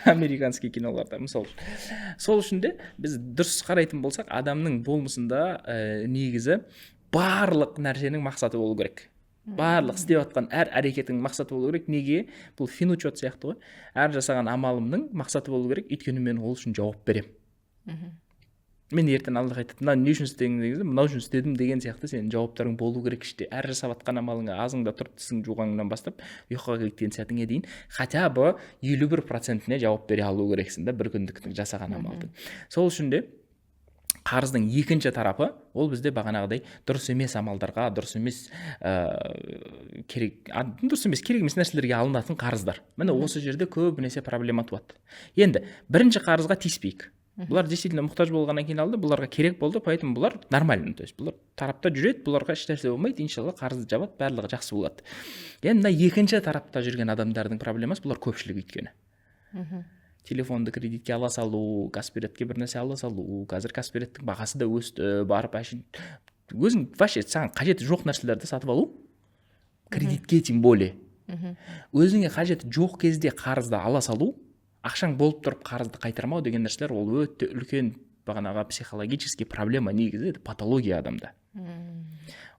Американский киноларда мысалы. Сол үшін де біз дұрыс қарайтын болсақ, адамның болмысында негізі барлық нәрсенің мақсаты болу керек. Барлық істеп жатқан әр әрекетің мақсаты болу керек. Неге? Бұл финучет сияқты ғой. Әр жасаған амалымның мақсаты болу керек. Өйткені мен ол үшін жауап беремін. мен ертең аллах айтады, мына не үшін істедің деген кезде, мынау үшін істедім деген сияқты сенің жауаптарың болу керек іште. Әр жасап жатқан амалыңа, азыңда тұрып тісің жуғаныңнан бастап ұйқыға кеткен сәтіңе дейін хотя бы 51%-іне жауап бере алу керексің да бір күндіктің жасаған амалдың. Сол үшін де қарыздың екінші тарапы ол бізде бағанағыдай дұрыс емес амалдарға, дұрыс емес керек емес нәрселерге алынатын қарыздар. Міне осы жерде көбінесе проблема туады. Енді бірінші қарызға тиіспейік. Бұлар действительно мұқтаж болғаннан кейін алды, бұларға керек болды, поэтому бұлар нормально, то есть бұлар тарапта жүреді, бұларға ешнәрсе болмайды, иншалла қарызды жабады, барлығы жақсы болады. Енді мына екінші тарапта жүрген адамдардың проблемасы бұлар көпшілік өйткені. Телефонды кредитке ала салу, Каспиретке бір нәрсе ала салу, қазір Каспиреттің бағасы да өсті, барып өзің вообще саған қажеті жоқ нәрселерді сатып алу, кредитке тем более. Өзіңе қажеті жоқ кезде қарызды ала салу, ақшаң болып тұрып қарызды қайтармау деген нәрселер ол өте үлкен бағанағы психологический проблема, негізі патология адамда.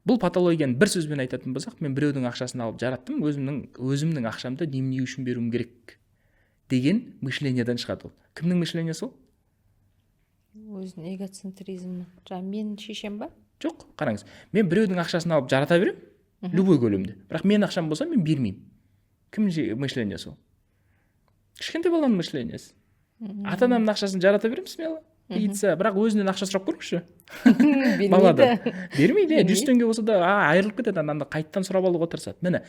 Бұл патологияны бір сөзбен айтатын болсақ, мен біреудің ақшасын алып жараттым, өзімнің ақшамды немене үшін беруім керек деген мышлениядан шығады ол. Кімнің мышлениясы ол? Өзінің эгоцентризмі. Мен шешем ба? Жоқ, қараңыз. Мен біреудің ақшасын алып жарата берем, любой көлемде. Бірақ мен ақшам болса, мен бермеймін. Кімнің мышлениясы ол? Кішкентай баланың мышлениясы. Ата-анамның ақшасын жарата берем смело. Бірақ өзінен ақша сұрап көріңізші. Баладан бермейді. 100 теңге болса да айырылып кетеді, ананы қайттан сұрап алуға тырысады. Міне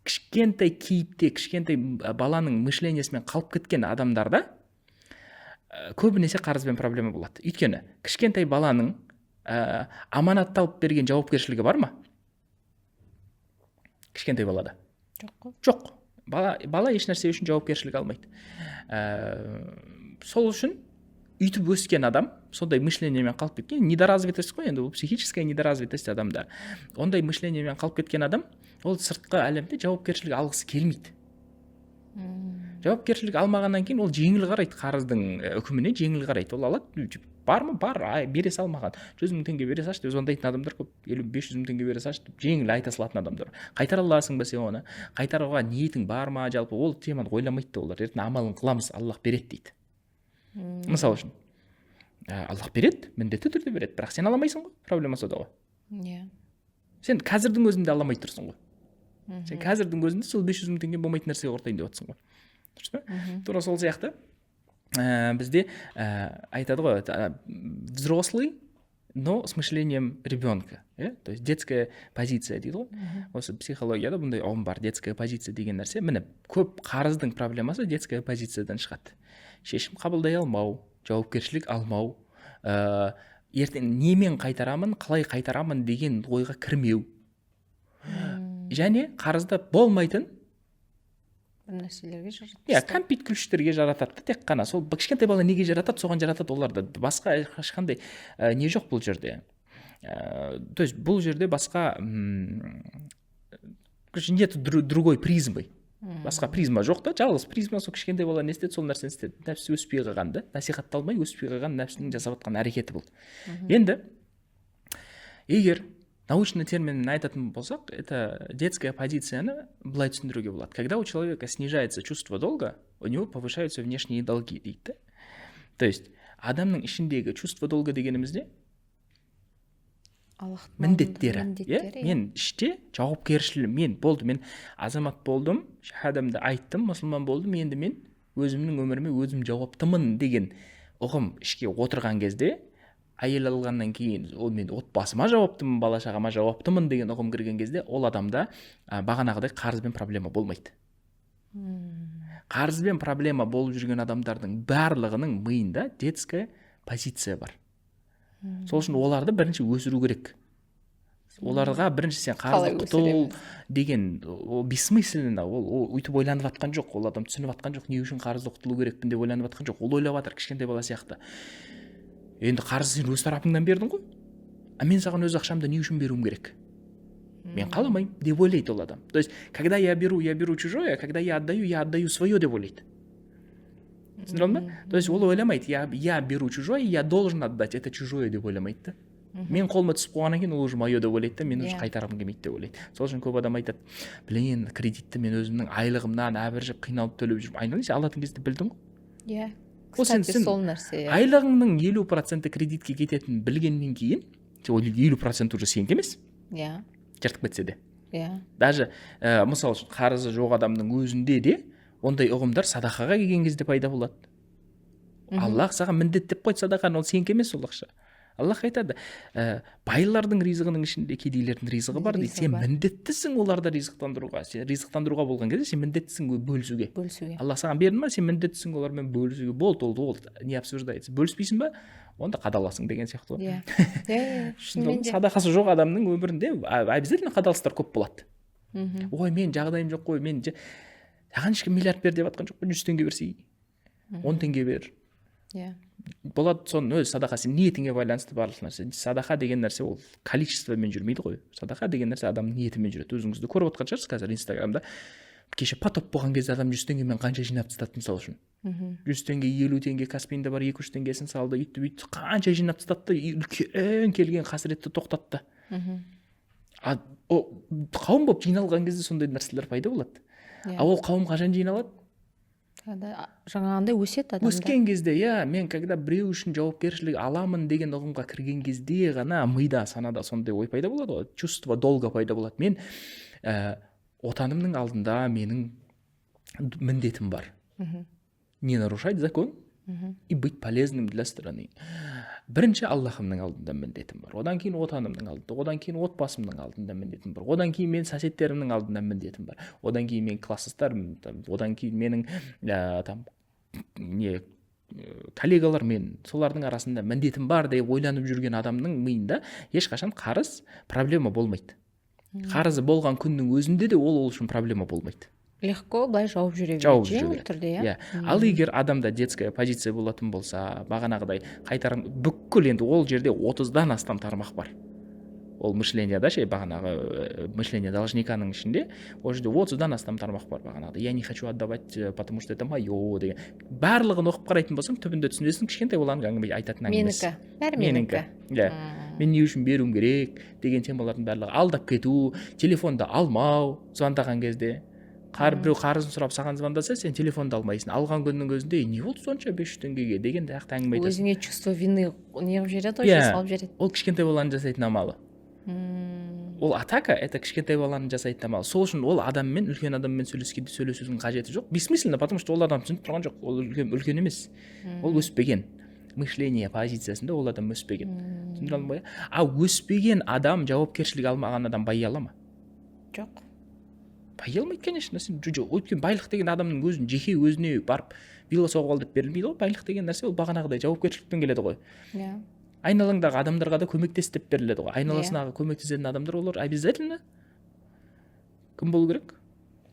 кішкентай кейіпте, кішкентай баланың мышлениясымен қалып кеткен адамдарда көбінесе қарызбен проблема болады. Өйткені кішкентай баланың аманатталып берген жауапкершілігі бар ма? Кішкентай балада жоқ. Бала еш нәрсе үшін жауапкершілік алмайды. Сол үшін үйтіп өскен адам, сондай мышлениямен қалып кеткен, недоразвитость қой, енді бұл психическая недоразвитость адамда. Ондай мышлениямен қалып кеткен адам, ол сыртқы әлемде жауапкершілік алғысы келмейді. Жауапкершілік алмағаннан кейін ол жеңіл қарайды, қарыздың үкіміне жеңіл қарайды. Ол алады, бар ма? Бар, бере салмаған. 100 000 теңге бере салшы деп звондайтын адамдар көп. 500 000 теңге бере салшы деп жеңіл айта салатын адамдар. Қайтара аласың ба сен оны? Қайтаруға ниетің бар ма? Жалпы ол теманы ойламайды олар. Ертең амалын қыламыз, Аллах береді дейді. Мысал үшін Аллах береді, міндетті түрде береді, бірақ сен аламайсың ғой, проблема сода ғой. Сен қазірдің өзінде аламай тұрсың ғой. Сен қазірдің өзінде сол 500 000 теңге болмайтын нәрсеге ортайын деп отырсың ғой. Тура сол сияқты бізде айтады ғой, взрослый, но с мышлением ребенка. То есть детская позиция дейді ғой. Осы психологияда бұндай ұғым бар, детская позиция деген нәрсе. Міне көп қарыздың проблемасы детская позициядан шығады. Шешім қабылдай алмау, жауапкершілік алмау, ертең немен қайтарамын, қалай қайтарамын деген ойға кірмеу. Және қарызда болмайтын бір нәрселерге жаратады. Кәмпит-күлштерге жаратады. Тек қана сол кішкентай бала неге жаратады, соған жаратады оларды. Басқа ешқандай не жоқ бұл жерде. То есть бұл жерде басқа нету другой призмы. Басқа призма жоқ та, жалғыз призма сол кішкентай бала не істеді, сол нәрсені істеді. Нәпсі өспей қалған да, насихатталмай өспей қалған нәпсінің жасап жатқан әрекеті болды. Енді егер научный терминмен айтатын болсақ, это детская позицияны былай түсіндіруге болады. Когда у человека снижается чувство долга, у него повышаются внешние долги дейді. То есть адамның ішіндегі чувство долга дегенімізде міндеттері. Мен іште жауапкершілік, мен азамат болдым, шахадамды айттым, мұсылман болдым, енді мен өзімнің өміріме өзім жауаптымын деген ұғым ішке отырған кезде, әйел алғаннан кейін мен отбасыма жауаптымын, бала шағама жауаптымын деген ұғым кірген кезде, ол адамда бағанағыдай қарызбен проблема болмайды. Қарызбен проблема болып жүрген адамдардың барлығының миында детская позиция бар. Сол үшін оларды бірінші өсіру керек. Оларға бірінші сен қарызды құтыл деген бессмысленно, ол өйтіп ойланып жатқан жоқ, ол адам түсініп жатқан жоқ, не үшін қарызды құтылу керекпін деп ойланып жатқан жоқ. Ол ойлап жатыр кішкентай бала сияқты. Енді қарызды сен өз тарапыңнан бердің ғой. Мен саған өз ақшамды не үшін беруім керек? Мен қаламаймын деп ойлайды ол адам. То есть, когда я беру чужое, а когда я отдаю свое деп ойлайды. Түсіндірдің ба? То есть, ол ойламайды, я беру чужое, я должен отдать, это чужое деп ойламайды. Мен қолыма түсіп қойғаннан кейін ол уже мое деп ойлайды, мен уже қайтарғым келмейді деп ойлайды. Сол үшін көп адам айтады, блин, кредитті мен өзімнің айлығымнан әбіржіп қиналып төлеп жүріп, айналайыншы алатын кезде білдің ғой? кстати сол нәрсе айлығыңның 50% кредитке кететінін білгеннен кейін ол 50% уже сенікі емес, иә жыртып кетсе де. иә Даже мысалы үшін қарызы жоқ адамның өзінде де ондай ұғымдар садақаға келген кезде пайда болады. Аллах саған міндеттеп қойды садақаны, ол сенікі емес ол ақша. Аллах айтады, байлардың ризығының ішінде кедейлердің ризығы бар дейді. Сен міндеттісің оларды ризықтандыруға. Сен ризықтандыруға болған кезде сен міндеттісің бөлісуге. Аллах саған берді ма, сен міндеттісің олармен бөлісуге. Болды, ол не обсуждается. Бөліспейсің ба? Онда қадаласың деген сияқты ғой. Иә. Садақасы жоқ адамның өмірінде обязательно қадалыстар көп болады. Ой, мен жағдайым жоқ қой, мен саған ешкім миллиард бер деп жатқан жоқ қой, 100 теңге берсей, 10 теңге бер. Иә. Болады, соның өз садақа сен ниетіңе байланысты барлық нәрсе. Садақа деген нәрсе ол количествомен жүрмейді ғой. Садақа деген нәрсе адамның ниетімен жүреді. Өзіңізді көріп отқан шығарсыз қазір Инстаграмда. Кеше потоп болған кезде адам 100 теңгемен қанша жинап тастады мысалы үшін. 100 теңге, 50 теңге Каспиінде бар, 2-3 теңгесін салды, үйтті қанша жинап тастады, үлкен келген қасіретті тоқтатты. Қауым болып жиналған кезде сондай нәрселер пайда болады. Ол қауым қашан жиналады? Жаңағындай өсет адамда. Өскен кезде, мен когда біреу үшін жауапкершілік аламын деген ұғымға кірген кезде ғана мида, санада сондай ой пайда болады ғой, чувство долга пайда болады. Мен отанымның алдында менің міндетім бар. Не нарушать закон и быть полезным для страны. Бірінші Аллахымның алдында міндетім бар. Одан кейін отанымның алдында, одан кейін отбасымның алдында міндетім бар. Одан кейін мен соседтерімнің алдында міндетім бар. Одан кейін мен класстастарым, одан кейін менің коллегалар, мен солардың арасында міндетім бар деп ойланып жүрген адамның миында ешқашан қарыз проблема болмайды. Қарызы болған күннің өзінде де ол үшін проблема болмайды. Легко былай жауып жүре береді, жеңіл түрде, иә. Ал егер адамда детская позиция болатын болса, бағанағыдай қайтарым бүкіл, енді ол жерде 30-дан астам тармақ бар. Ол мышленияда бағанағы мышление должниканың ішінде ол жерде 30-дан астам тармақ бар бағанағыдай. Я не хочу отдавать, потому что это моё деген. Барлығын оқып қарайтын болсаң, түбінде түсінесің, кішкентай болған әңгіме айтатын әңгімесі. Менікі. Мен не үшін беруім керек деген темалардың барлығы. Алдап кету, телефонды алмау, звондаған кезде. Біреу қарызын сұрап саған звондаса, сен телефонды алмайсың. Алған күннің өзінде не болды сонша 500 теңгеге деген даяқты әңгіме айтасың. Өзіңе чувство вины неғып жібереді, ғой салып жібереді. Ол кішкентай баланың жасайтын амалы. Ол атака, это кішкентай баланың жасайтын амалы. Сол үшін ол адаммен, үлкен адаммен сөйлесудің қажеті жоқ. Бессмысленно, потому что ол адам түсініп тұрған жоқ. Ол үлкен емес. Ол өспеген. Мышление позициясында ол адам өспеген. Түсіндіре алдым ба? Өспеген адам, жауапкершілік алмаған адам байи ала ма? Жоқ. Байи алмайды, конечно. Өйткені байлық деген адамның өзін жеке өзіне барып вилла соғып ал деп берілмейді ғой. Байлық деген нәрсе ол бағанағыдай жауапкершілікпен келеді ғой. Иә. Айналаңдағы адамдарға да көмектес деп беріледі ғой. Айналасындағы көмектесетін адамдар олар обязательно кім болу керек?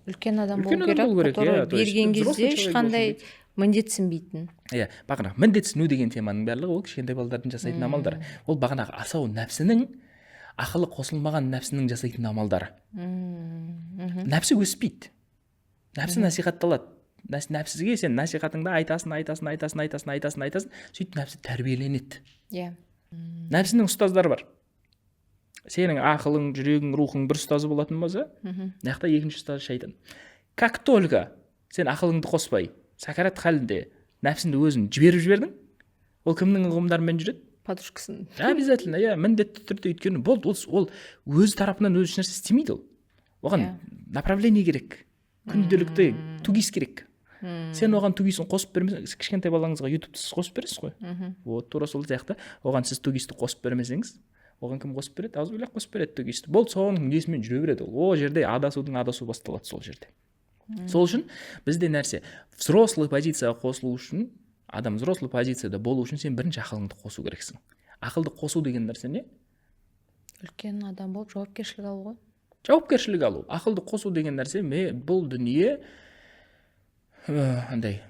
Үлкен адам болу керек, который берген кезде ешқандай міндетсінбейтін. Иә, бағанағы міндетсіну деген теманың барлығы ол кішкентай балалардың жасайтын амалдары. Ол бағанағы асау нәпсінің, ақылы қосылмаған нәпсінің жасайтын амалдары. Нәпсі өспейді. Нәпсі насихатталады. Нәпсіге сен насихатыңда айтасың, сөйтіп нәпсі тәрбиеленеді. Иә. Нәпсінің ұстаздары бар. Сенің ақылың, жүрегің, рухың бір ұстазы болатын болса, мынақта екінші ұстазы шайтан. Как только сен ақылыңды қоспай, сакарат халінде нәпсіңді өзін жіберіп жібердің, ол кімнің ұғымдарымен жүреді? Подушкасын. Обязательно, міндетті түрде, өйткені болды, ол өз тарапынан өз нәрсе істемейді ол. Оған направление керек. Күнделікті тугис керек. Сен оған тугисін қосып бермесең, кішкентай балаңызға ютубты сіз қосып бересіз ғой. Вот, тура сол сияқты, оған сіз тугисті қосып бермесеңіз, оған кім қосып береді? Аузубилля қосып береді тугисті. Болды, соның несімен жүре береді ол. О жерде адасу басталады сол жерде. Сол үшін бізде нәрсе, взрослый позицияға қосылу үшін, адам взрослый позицияда болу үшін сен бірінші ақылыңды қосу керексің. Ақылды қосу деген нәрсе не? Үлкен адам болып жауапкершілік алу ғой. Жауапкершілік алу. Ақылды қосу деген нәрсе, бұл дүние андай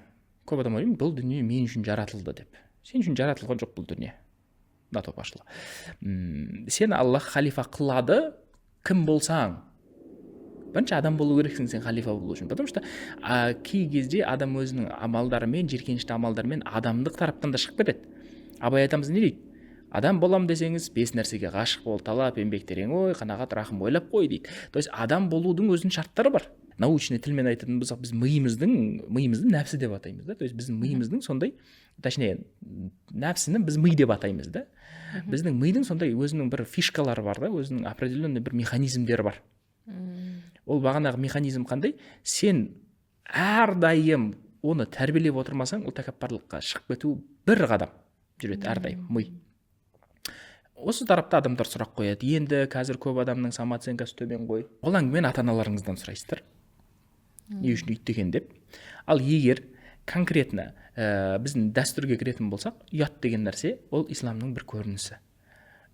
көп адам ойлайды, бұл дүние мен үшін жаратылды деп. Сен үшін жаратылған жоқ бұл дүние. На то пошло. Сен Аллах халифа қылады, кім болсаң. Бірінші адам болу керексің сен халифа болу үшін. Потому что кей кезде адам өзінің амалдарымен, жиіркенішті амалдарымен адамдық тараптан да шығып кетеді. Абай атамыз не дейді? Адам болам десеңіз, 5 нәрсеге ғашық бол, талап, еңбек терең ой, қанағат, рахым ойлап қой дейді. То есть адам болудың өзінің шарттары бар. научный тілмен айтатын болсақ, біз миымызды нәпсі деп атаймыз да. То есть біздің миымыздың сондай, точнее, нәпсіні біз ми деп атаймыз да. Біздің мидың сондай өзінің бір фишкалары бар да, өзінің определенный бір механизмдері бар. Ол бағанағы механизм қандай? Сен әрдайым оны тәрбиелеп отырмасаң, ол тәкаппарлыққа шығып кету бір қадам жүреді әрдайым ми. Осы тарапта адамдар сұрақ қояды. Енді қазір көп адамның самооценкасы төмен ғой. Ол әңгімені ата-аналарыңыздан сұрайсыздар. Не үшін өйтті екен деп. Ал егер конкретно біздің дәстүрге кіретін болсақ, ұят деген нәрсе ол исламның бір көрінісі.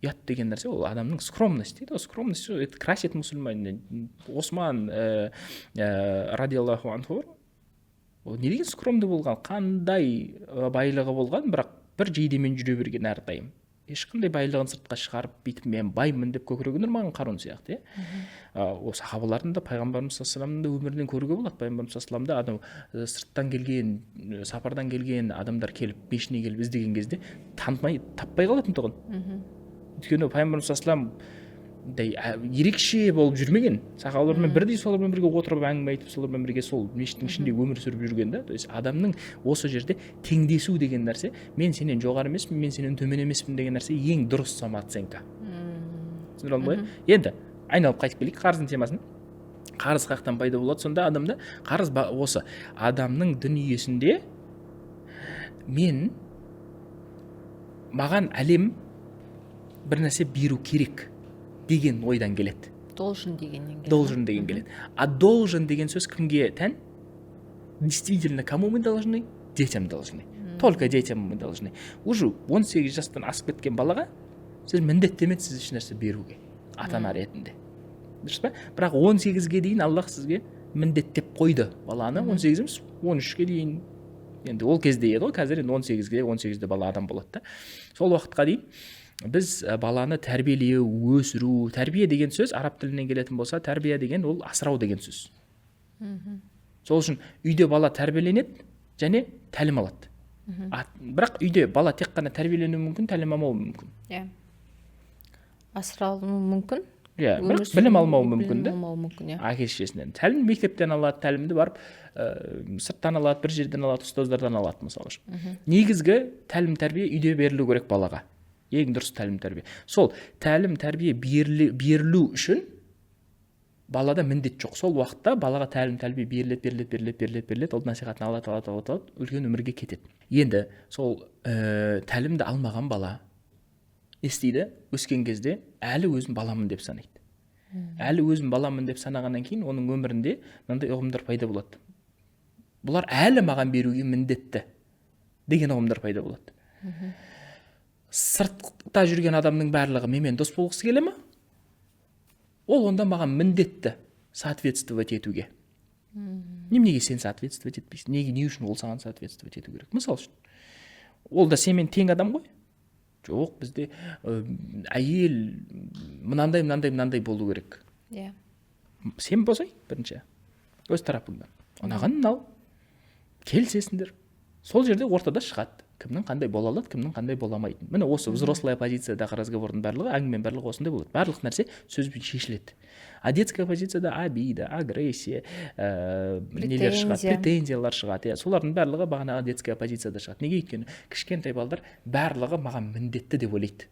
Ұят деген нәрсе ол адамның скромность дейді. Скромность это красит мусульман. Осман радиаллаху анху ол не деген скромды болған, қандай байлығы болған, бірақ бір жейдемен жүре берген әрдайым. Ешқандай байлығын сыртқа шығарып, бүйтіп мен баймын деп көкірегін ұрмаған қарун сияқты. Ол сахабалардың да, пайғамбарымыз саллаллаху алейхи ва салламның да өмірінен көруге болады. Пайғамбарымыз саллаллаху алейхи ва саллям адам сырттан келген, сапардан келген адамдар келіп, пешіне келіп іздеген кезде таппай қалатын тұғын. Өйткені пайғамбарымыз саллаллаху алейхи ва саллям ерекше болып жүрмеген. Сахабалармен бірдей солармен бірге отырып әңгіме айтып, солармен бірге сол мешіттің ішінде өмір сүріп жүрген да. То есть адамның осы жерде теңдесу деген нәрсе, мен сенен жоғары емеспін, мен сенен төмен емеспін деген нәрсе ең дұрыс самооценка. Түсіндіре алдым ғой? Енді айналып қайтып келейік қарыздың темасын. Қарыз қаяқтан пайда болады сонда адамда? Қарыз осы адамның дүниесінде маған әлем бір нәрсе беру керек деген ойдан келеді. Должен дегеннен келеді. Должен деген келеді. А должен деген сөз кімге тән? Действительно, кому мы должны? Детям должны. Только детям мы должны. Уже 18 жастан асып кеткен балаға сіз міндеттемедсіз еш нәрсе беруге, ата-ана ретінде. Дұрыс па? Бірақ 18-ге дейін Аллах сізге міндеттеп қойды баланы. 18 емес, 13-ге дейін. Енді ол кезде еді ғой, қазір енді 18-де бала адам болады да. Сол уақытқа дейін біз баланы тәрбиелеу, өсіру, тәрбие деген сөз араб тілінен келетін болса, тәрбие деген ол асырау деген сөз. Сол үшін үйде бала тәрбиеленеді және тәлім алады. Бірақ үйде бала тек қана тәрбиеленуі мүмкін, тәлім алмауы мүмкін. Асыралуы мүмкін. Бірақ білім алмауы мүмкін да. Әке-шешесінен. Тәлім мектептен алады, тәлімді барып сырттан алады, бір жерден алады, ұстаздардан алады мысалы үшін. Негізгі тәлім тәрбие үйде берілу керек балаға. Ең дұрыс тәлім тәрбие. Сол тәлім тәрбие берілу үшін балада міндет жоқ. Сол уақытта балаға тәлім тәрбие беріледі, ол насихатын алады, үлкен өмірге кетеді. Енді сол тәлімді алмаған бала естиді, өскен кезде әлі өзін баламын деп санайды. Әлі өзін баламын деп санағаннан кейін оның өмірінде мынандай ұғымдар пайда болады. Бұлар әлі маған беруге міндетті деген ұғымдар пайда болады. Сыртта жүрген адамның барлығы менімен дос болғысы келе ме? Ол онда маған міндетті соответствовать етуге. Неге сен соответствовать етпейсің? Не үшін ол саған соответствовать ету керек? Мысал үшін. Ол да сенімен тең адам ғой? Жоқ, бізде әйел мынандай болу керек. Сен босай бірінші. Өз тарапыңдан. Онаған мынау. Келісесіңдер. Сол жерде ортада шығады. Кімнің қандай бола алады, кімнің қандай бола алмайтын. Міне осы взрослая позициядағы разговордың барлығы, әңгіменің барлығы осындай болады. Барлық нәрсе сөзбен шешіледі. А детская позицияда обида, агрессия, нелер шығады, претензиялар шығады. Солардың барлығы бағанағы детская позицияда шығады. Неге? Өйткені кішкентай балдар барлығы маған міндетті деп ойлайды.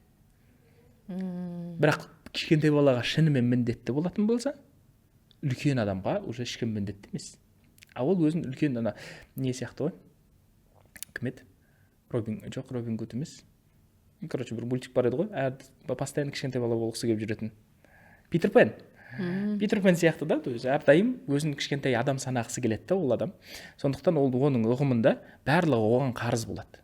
Бірақ кішкентай балаға шынымен міндетті болатын болса, үлкен адамға уже ешкім міндетті емес. А ол өзін үлкен не сияқты ғой? Кім еді? Робин Гуд емес. Короче, бір мультик бар еді ғой, постоянно кішкентай бала болғысы келіп жүретін. Питер Пен. Питер Пен сияқты да, то есть әрдайым өзін кішкентай адам санағысы келеді да ол адам. Сондықтан ол оның ұғымында барлығы оған қарыз болады.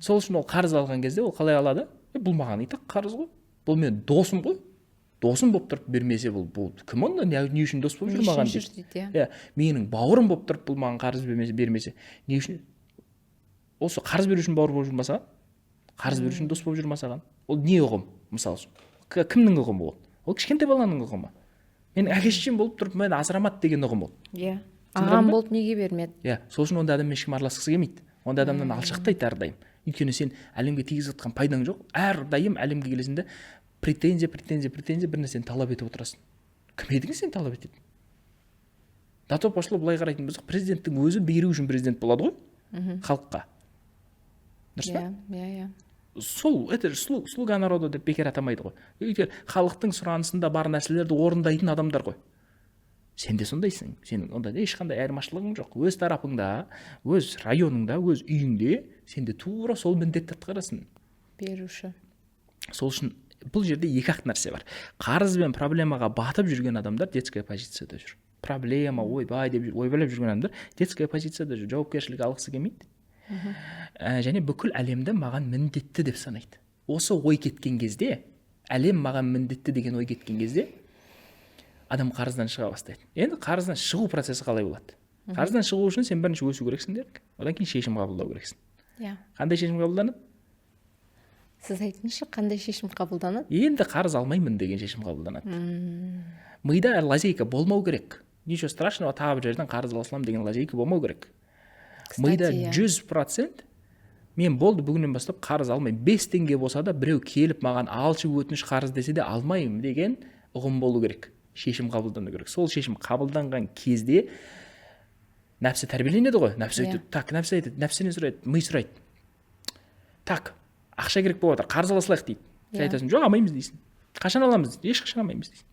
Сол үшін ол қарыз алған кезде ол қалай алады? Бұл маған итак қарыз ғой. Бұл мен досым ғой. Досым болып тұрып бермесе бұл кім онда не үшін дос болып жүр маған дейді. Менің бауырым болып тұрып бұл маған қарыз бермесе не үшін? Осы қарыз беру үшін бауыр болып жүрмаса, қарыз беру үшін дос болып жүрмасаған, ол не ұғым, мысалы үшін? Кімнің ұғымы ол? Ол кішкентай баланың ұғымы. Мен әке-шешем болып тұрып, мені асырамады деген ұғым ол. Ағам болып неге бермеді? Сол үшін онда адам ешкім араласқысы келмейді. Онда адамнан алшақтайды әрдайым. Өйткені сен әлемге тигізіп жатқан пайдаң жоқ. Әрдайым әлемге келесіңде претензия бір нәрсені талап етіп отырасың. Кім едің сен талап ететін? до то пошло былай қарайтын болсақ, президенттің өзі беру үшін президент болады ғой халыққа. Дұрыс па? Иә. Сол это же слуга народа деп бекер атамайды ғой. Өйткені халықтың сұранысында бар нәрселерді орындайтын адамдар ғой. Сен де сондайсың. Сенің онда ешқандай айырмашылығың жоқ. Өз тарапыңда, өз районыңда, өз үйіңде сен де тура сол міндетті атқарасың. Беруші. Сол үшін бұл жерде екі ақ нәрсе бар. Қарыз бен проблемаға батып жүрген адамдар детская позицияда жүр. Проблема, ойбай деп ойбайлап жүрген адамдар детская позицияда жүр. Жауапкершілік алғысы келмейді. Және бүкіл әлемді маған міндетті деп санайды. Осы ой кеткен кезде, әлем маған міндетті деген ой кеткен кезде, адам қарыздан шыға бастайды. Енді қарыздан шығу процесі қалай болады? Қарыздан шығу үшін сен бірінші өсу керексің дедік. Одан кейін шешім қабылдау керексің. Иә. Қандай шешім қабылданады? Сіз айтыңызшы, қандай шешім қабылданады? Енді қарыз алмаймын деген шешім қабылданады. Мида лазейка болмау керек. Ничего страшного, тағы бір жерден қарыз ала саламын деген лазейка болмау керек. Мида 100% мен болды бүгіннен бастап қарыз алмаймын. 5 теңге болса да біреу келіп маған алшы өтініш қарыз десе де алмаймын деген ұғым болу керек. Шешім қабылдану керек. Сол шешім қабылданған кезде нәпсі тәрбиеленеді ғой. Нәпсі айтады, так, нәпсі айтады, нәпсінен сұрайды, ми сұрайды. Так, ақша керек болып жатыр, қарыз ала салайық дейді. Сен айтасың, жоқ, алмаймыз дейсің. Қашан аламыз? Ешқашан алмаймыз дейсің.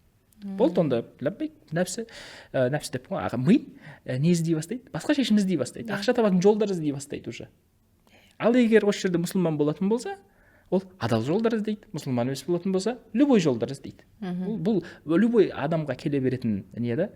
Болды, онда нәпсі деп қой, ми не іздей бастайды? Басқа шешім іздей бастайды. Ақша табатын жолдар іздей бастайды уже. Ал егер осы жерде мұсылман болатын болса, ол адал жолдар іздейді. Мұсылман емес болатын болса, любой жолдар іздейді. Бұл любой адамға келе беретін не да?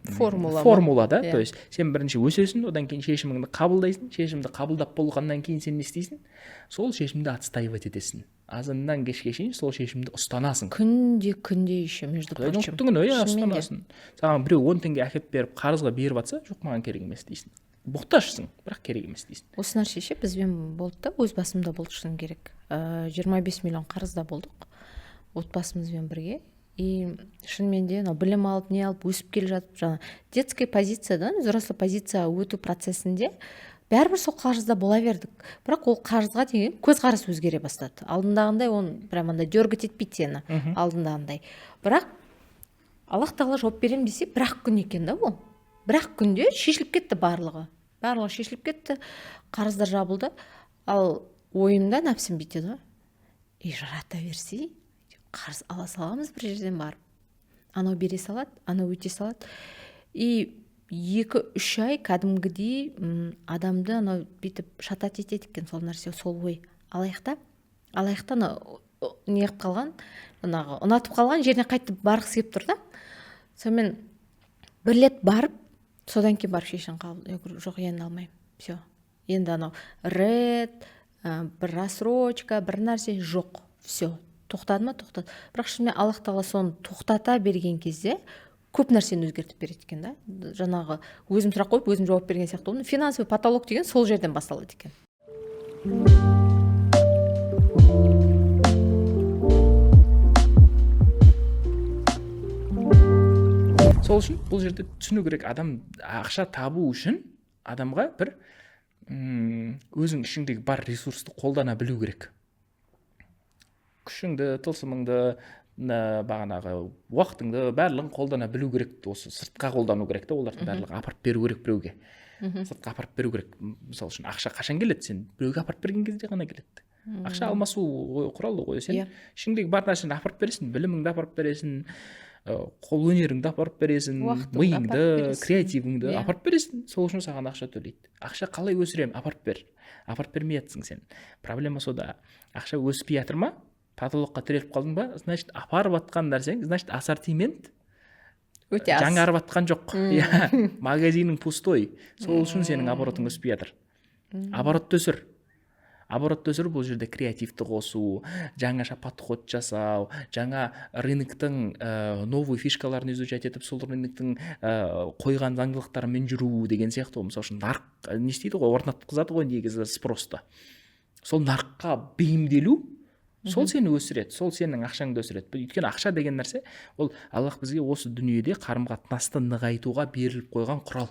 Формула да. То есть сен бірінші өсесің, одан кейін шешіміңді қабылдайсың. Шешімді қабылдап болғаннан кейін сен не істейсің? Сол шешімді отстаивать етесің. Азаннан кешке шейін сол шешімді ұстанасың. Күнде еще, между прочим. Ұстанасың. Саған біреу 10 теңге әкеп беріп, қарызға беріп жатса, жоқ, маған керек емес дейсің. Мұқтажсың, бірақ керек емес дейсің. Осы нәрсе ше бізбен болды да, өз басымда болды шын керек. 25 миллион қарызда болдық отбасымызбен бірге. И шынымен де білім алып, не алып, өсіп келе жатып, жаңа детская позициядан взрослый позицияға өту процесінде бәрібір сол қарызда бола бердік. Бірақ ол қарызға деген көзқарас өзгере бастады. Алдындағындай оны прям андай дергать етпейді сені, алдындағындай. Бірақ Аллах тағала жауап беремін десе, бір-ақ күн екен да ол. Бір-ақ күнде шешіліп кетті барлығы шешіліп кетті, қарыздар жабылды. Ал ойымда нәпсім бүйтеді ғой, жарата берсе, қарыз ала саламыз бір жерден барып. Анау бере салады, анау өте салады. И 2-3 ай кәдімгідей адамды анау бүйтіп шатат етеді екен сол нәрсе, сол ой. Алаяқтан не қылып қалған, жаңағы ұнатып қалған жеріне қайтып барғысы келіп тұр да. Сонымен бір рет барып, содан кейін барып шешім қабылдау. Жоқ, енді алмаймын. Все. Енді анау бір рассрочка, бір нәрсе жоқ. Все. Тоқтады ма? Тоқтады. Бірақ шынымен Аллах тағала соны тоқтата берген кезде көп нәрсені өзгертіп береді екен да. Жаңағы өзім сұрақ қойып, өзім жауап берген сияқты. Финансовый потолок деген сол жерден басталады екен. Сол үшін бұл жерде түсіну керек, адам ақша табу үшін адамға бір өзің ішіңдегі бар ресурсты қолдана білу керек. Күшіңді, тылсымыңды, бағанағы уақытыңды барлығын қолдана білу керек. Осы сыртқа қолдану керек та, оларды барлығын апарып беру керек біреуге. Сыртқа апарып беру керек. Мысалы үшін ақша қашан келеді? Сен біреуге апарып берген кезде ғана келеді. Ақша алмасу құралы ғой. Сен ішіңдегі бар нәрсені апарып бересің, біліміңді апарып бересің, қол өнеріңді апарып бересің, миыңды, креативіңді апарып бересің. Сол үшін саған ақша төлейді. Ақша қалай өсірем? Апарып бер. Апарып бермей жатсың сен. Проблема сода. Ақша өспей жатыр ма? Потолокқа тіреліп қалдың ба? Значит, апарып жатқан нәрсең, значит, ассортимент өте аз. Жаңарып жатқан жоқ. Магазинің пустой. Сол үшін сенің оборотың өспей жатыр. Оборотты өсір. Оборотты өсіру бұл жерде креативті қосу, жаңаша подход жасау, жаңа рыноктың новый фишкаларын изучать етіп, сол рыноктың қойған заңдылықтарымен жүру деген сияқты. Мысалы үшін нарық не істейді ғой, орнатқызады ғой негізі спросты. Сол нарыққа бейімделу, сол сені өсіреді, сол сенің ақшаңды өсіреді. Өйткені ақша деген нәрсе, ол Аллах бізге осы дүниеде қарым-қатынасты нығайтуға беріліп қойған құрал.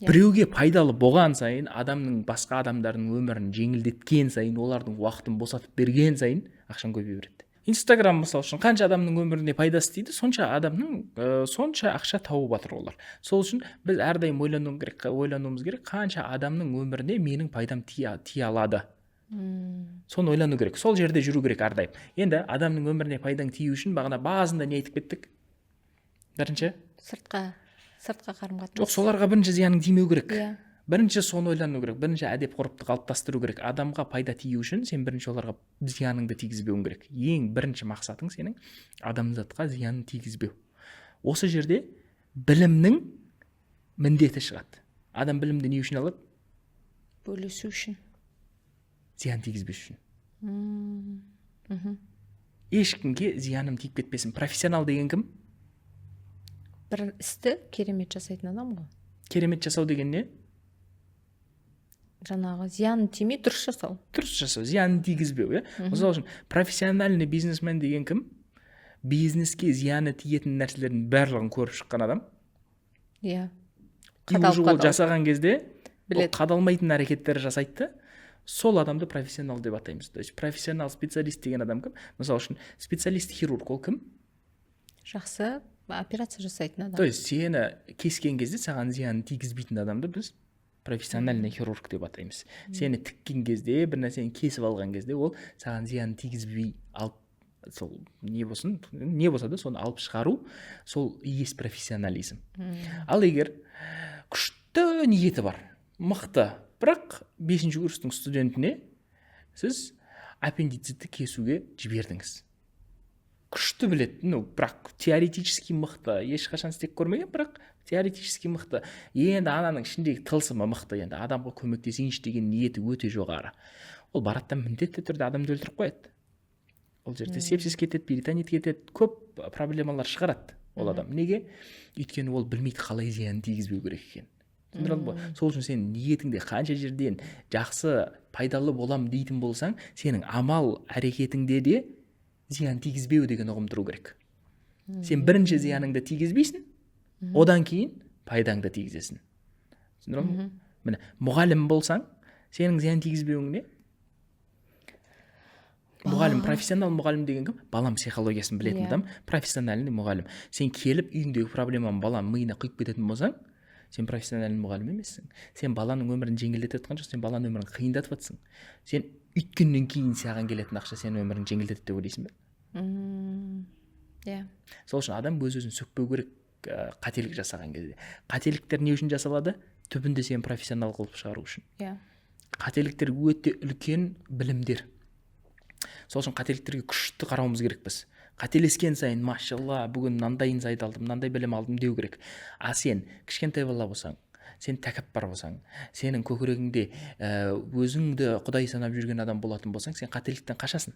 Біреуге пайдалы болған сайын, адамның басқа адамдардың өмірін жеңілдеткен сайын, олардың уақытын босатып берген сайын ақшаң көбейе береді. Инстаграм мысалы үшін қанша адамның өміріне пайдасы тиді, сонша адамның сонша ақша тауып жатыр олар. Сол үшін біз әрдайым ойлануымыз керек, қанша адамның өміріне менің пайдам тие алады. Соны ойлану керек. Сол жерде жүру керек әрдайым. Енді адамның өміріне пайдаң тию үшін бағана базында не айтып кеттік? Бірінші сыртқа қарым-қатынас. жоқ, соларға бірінші зияның тимеу керек. Иә. Бірінші соны ойлану керек. Бірінші әдеп ғұрыпты қалыптастыру керек. Адамға пайда тию үшін сен бірінші оларға зияныңды тигізбеуің керек. Ең бірінші мақсатың сенің адамзатқа зиянын тигізбеу. Осы жерде білімнің міндеті шығады. Адам білімді не үшін алады? Бөлісу үшін. Зиян тигізбес үшін. Ешкімге зияным тиіп кетпесін. Профессионал деген кім? Бір істі керемет жасайтын адам ғой. Керемет жасау деген не? Жаңағы зияны тимей дұрыс жасау. Дұрыс жасау, зиянын тигізбеу, Мысалы үшін профессиональный бизнесмен деген кім? Бизнеске зияны тиетін нәрселердің барлығын көріп шыққан адам. Иә. И уже ол жасаған кезде ол қадалмайтын әрекеттер жасайды. Сол адамды профессионал деп атаймыз. То есть профессионал специалист деген адам кім? Мысалы үшін специалист хирург ол кім? Жақсы операция жасайтын адам. То есть сені кескен кезде саған зиянын тигізбейтін адамды біз профессиональный хирург деп атаймыз. Сені тіккен кезде, бір нәрсені кесіп алған кезде ол саған зиянын тигізбей алып, сол не болса да соны алып шығару, сол есть профессионализм. Ал егер күшті ниеті бар, мықты, бірақ 5-ші курстың студентіне сіз аппендицитті кесуге жібердіңіз. Күшті біледі, бірақ теоретически мықты, ешқашан істеп көрмеген, бірақ теоретически мықты. Енді ананың ішіндегі тылсымы мықты, енді адамға көмектесейінші деген ниеті өте жоғары. Ол бараттан міндетті түрде адамды өлтіріп қояды. Ол жерде сепсис кетеді, перитонит кетеді, көп проблемалар шығарады ол адам. Неге? Өйткені ол білмейді қалай зиян тигізбеу керек екен. Сол үшін сен ниетіңде қанша жерден жақсы пайдалы болам дейтін болсаң, сенің амал әрекетіңде де зиян тигізбеу деген ұғым тұру керек. Сен бірінші зияныңды тигізбейсің, одан кейін пайдаңды тигізесің. Міне, мұғалім болсаң, сенің зиян тигізбеуің не? Мұғалім, профессионал мұғалім деген кім? Балам психологиясын білетін адам, профессиональный мұғалім. Сен келіп үйіңдегі проблеманы баланың миына құйып кететін болсаң, сен профессиональный мұғалім емессің. Сен баланың өмірін жеңілдетіп жатқан жоқсың, сен баланың өмірін қиындатып жатсың. Сен өткеннен кейін саған келетін ақша сен өмірін жеңілдетеді деп ойлайсың ба? Иә. Сол үшін адам өз-өзін сөкпеу керек қателік жасаған кезде. Қателіктер не үшін жасалады? Түбінде сен профессионал қылып шығару үшін. Иә. Қателіктер өте үлкен білімдер. Сол үшін қателіктерге күшті қарауымыз керек біз. Қателескен сайын, машалла, бүгін мынандай инсайт алдым, мынандай білім алдым деу керек. А сен кішкентай бала болсаң, сен тәкаппар болсаң, сенің көкірегіңде өзіңді Құдай санап жүрген адам болатын болсаң, сен қателіктен қашасың.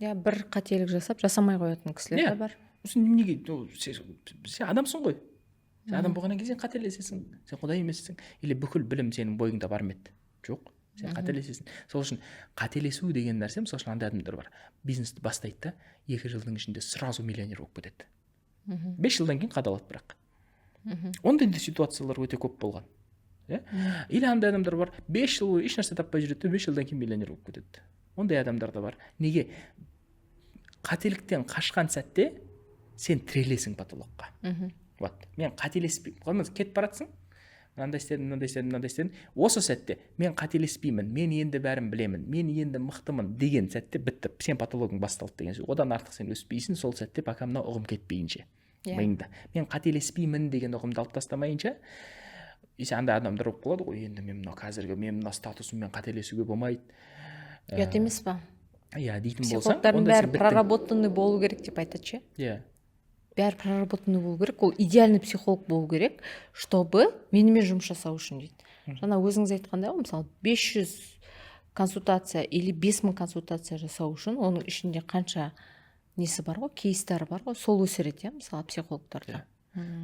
Иә, бір қателік жасап, жасамай қоятын кісілер де бар. Сен неге? Сен адамсың ғой. Сен адам болғаннан кейін сен қателесесің. Сен Құдай емессің. Или бүкіл білім сенің бойыңда бар ма еді? Жоқ. Сен қателесесің. Сол үшін қателесу деген нәрсе, мысалы үшін андай адамдар бар. Бизнесті бастайды да 2 жылдың ішінде сразу миллионер болып кетеді. 5 жылдан кейін қадалады бірақ. Ондай ситуациялар өте көп болған. Или андай адамдар бар, 5 жыл бойы еш нәрсе таппай жүреді, 5 жылдан кейін миллионер болып кетеді. Ондай адамдар да бар. Неге? Қателіктен қашқан сәтте сен тірелесің потолокқа. Вот. Мен қателеспеймін. Кетіп баратсың. Мынандай істедім. Осы сәтте мен қателеспеймін, мен енді бәрін білемін, мен енді мықтымын деген сәтте бітті. Сен патологың басталды деген сөз. Одан артық сен өспейсің, сол сәтте пока мына ұғым кетпейінше. Миыңда. Мен қателеспеймін деген ұғымды алып тастамайынша, андай адамдар болып қалады ғой, енді мен мына статусыммен қателесуге болмайды. Ұят емес па? Иә, дейтін болсаң, психологтардың бәрі проработанный болу керек деп айтады. Иә. Бәрі проработанный болу керек, ол идеальный психолог болу керек, чтобы менімен жұмыс жасау үшін дейді. Жаңа өзіңіз айтқандай ғой, мысалы 500 консультация или 5000 консультация жасау үшін оның ішінде қанша несі бар ғой, кейстері бар ғой, сол өсіреді, мысалы психологтарда.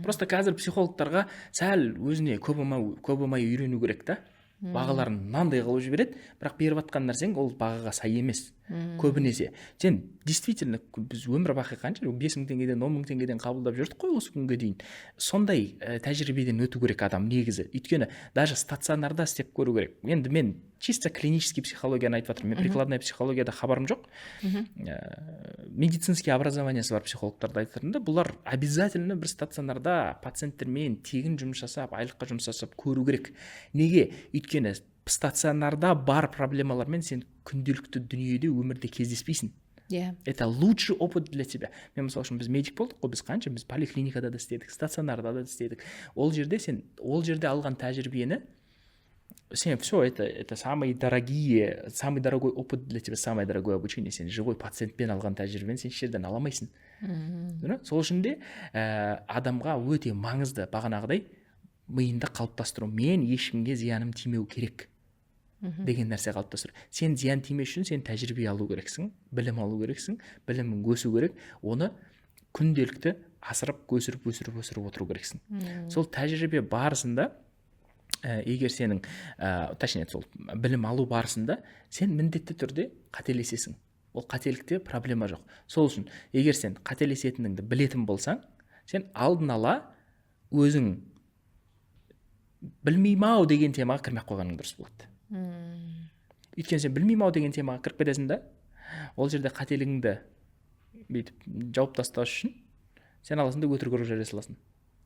Просто қазір психологтарға сәл өзіне көп болмай үйрену керек та. бағаларын мынандай қылып жібереді, бірақ беріп жатқан нәрсең ол бағаға сай емес. Көбінесе сен действительно біз өмір бақи қанша 5.000 теңгеден 10.000 теңгеден қабылдап жүрдік қой осы күнге дейін. Сондай тәжірибеден өту керек адам негізі. Өйткені даже стационарда істеп көру керек. Енді мен чисто клинический психологияны айтып жатырмын. Мен прикладная психологияда хабарым жоқ. Медицинский образованиясы бар психологтарды айтып жатырмын да, бұлар обязательно бір стационарда пациенттермен тегін жұмыс жасап, айлыққа жұмыс жасап көру керек. Неге? Өйткені стационарда бар проблемалармен сен күнделікті дүниеде өмірде кездеспейсің. Это лучший опыт для тебя. Мен мысалы үшін біз медик болдық қой, біз поликлиникада да істедік, стационарда да істедік. Ол жерде алған тәжірибені сен все, это самый дорогой опыт для тебя, самое дорогое обучение. Сен живой пациентпен алған тәжірибені сен жерден ала алмайсың. Сол үшін де адамға өте маңызды бағанағыдай миында қалыптастыру. Мен ешкімге зияным тимеу керек деген нәрсе қалыптастыру. Сен зиян тимес үшін сен тәжірибе алу керексің, білім алу керексің, білімің өсу керек. Оны күнделікті асырып, өсіріп отыру керексің. Сол тәжірибе барысында егер сенің точнее сол білім алу барысында сен міндетті түрде қателесесің. Ол қателікте проблема жоқ. Сол үшін егер сен қателесетініңді білетін болсаң, сен алдын ала өзің білмеймін-ау деген темаға кірмей қойғаның дұрыс болады. Өйткені сен білмеймін-ау деген темаға кіріп кетесің да, ол жерде қателігіңді бүйтіп жауып тастау үшін сен аласың да өтірік ұрып жібере саласың.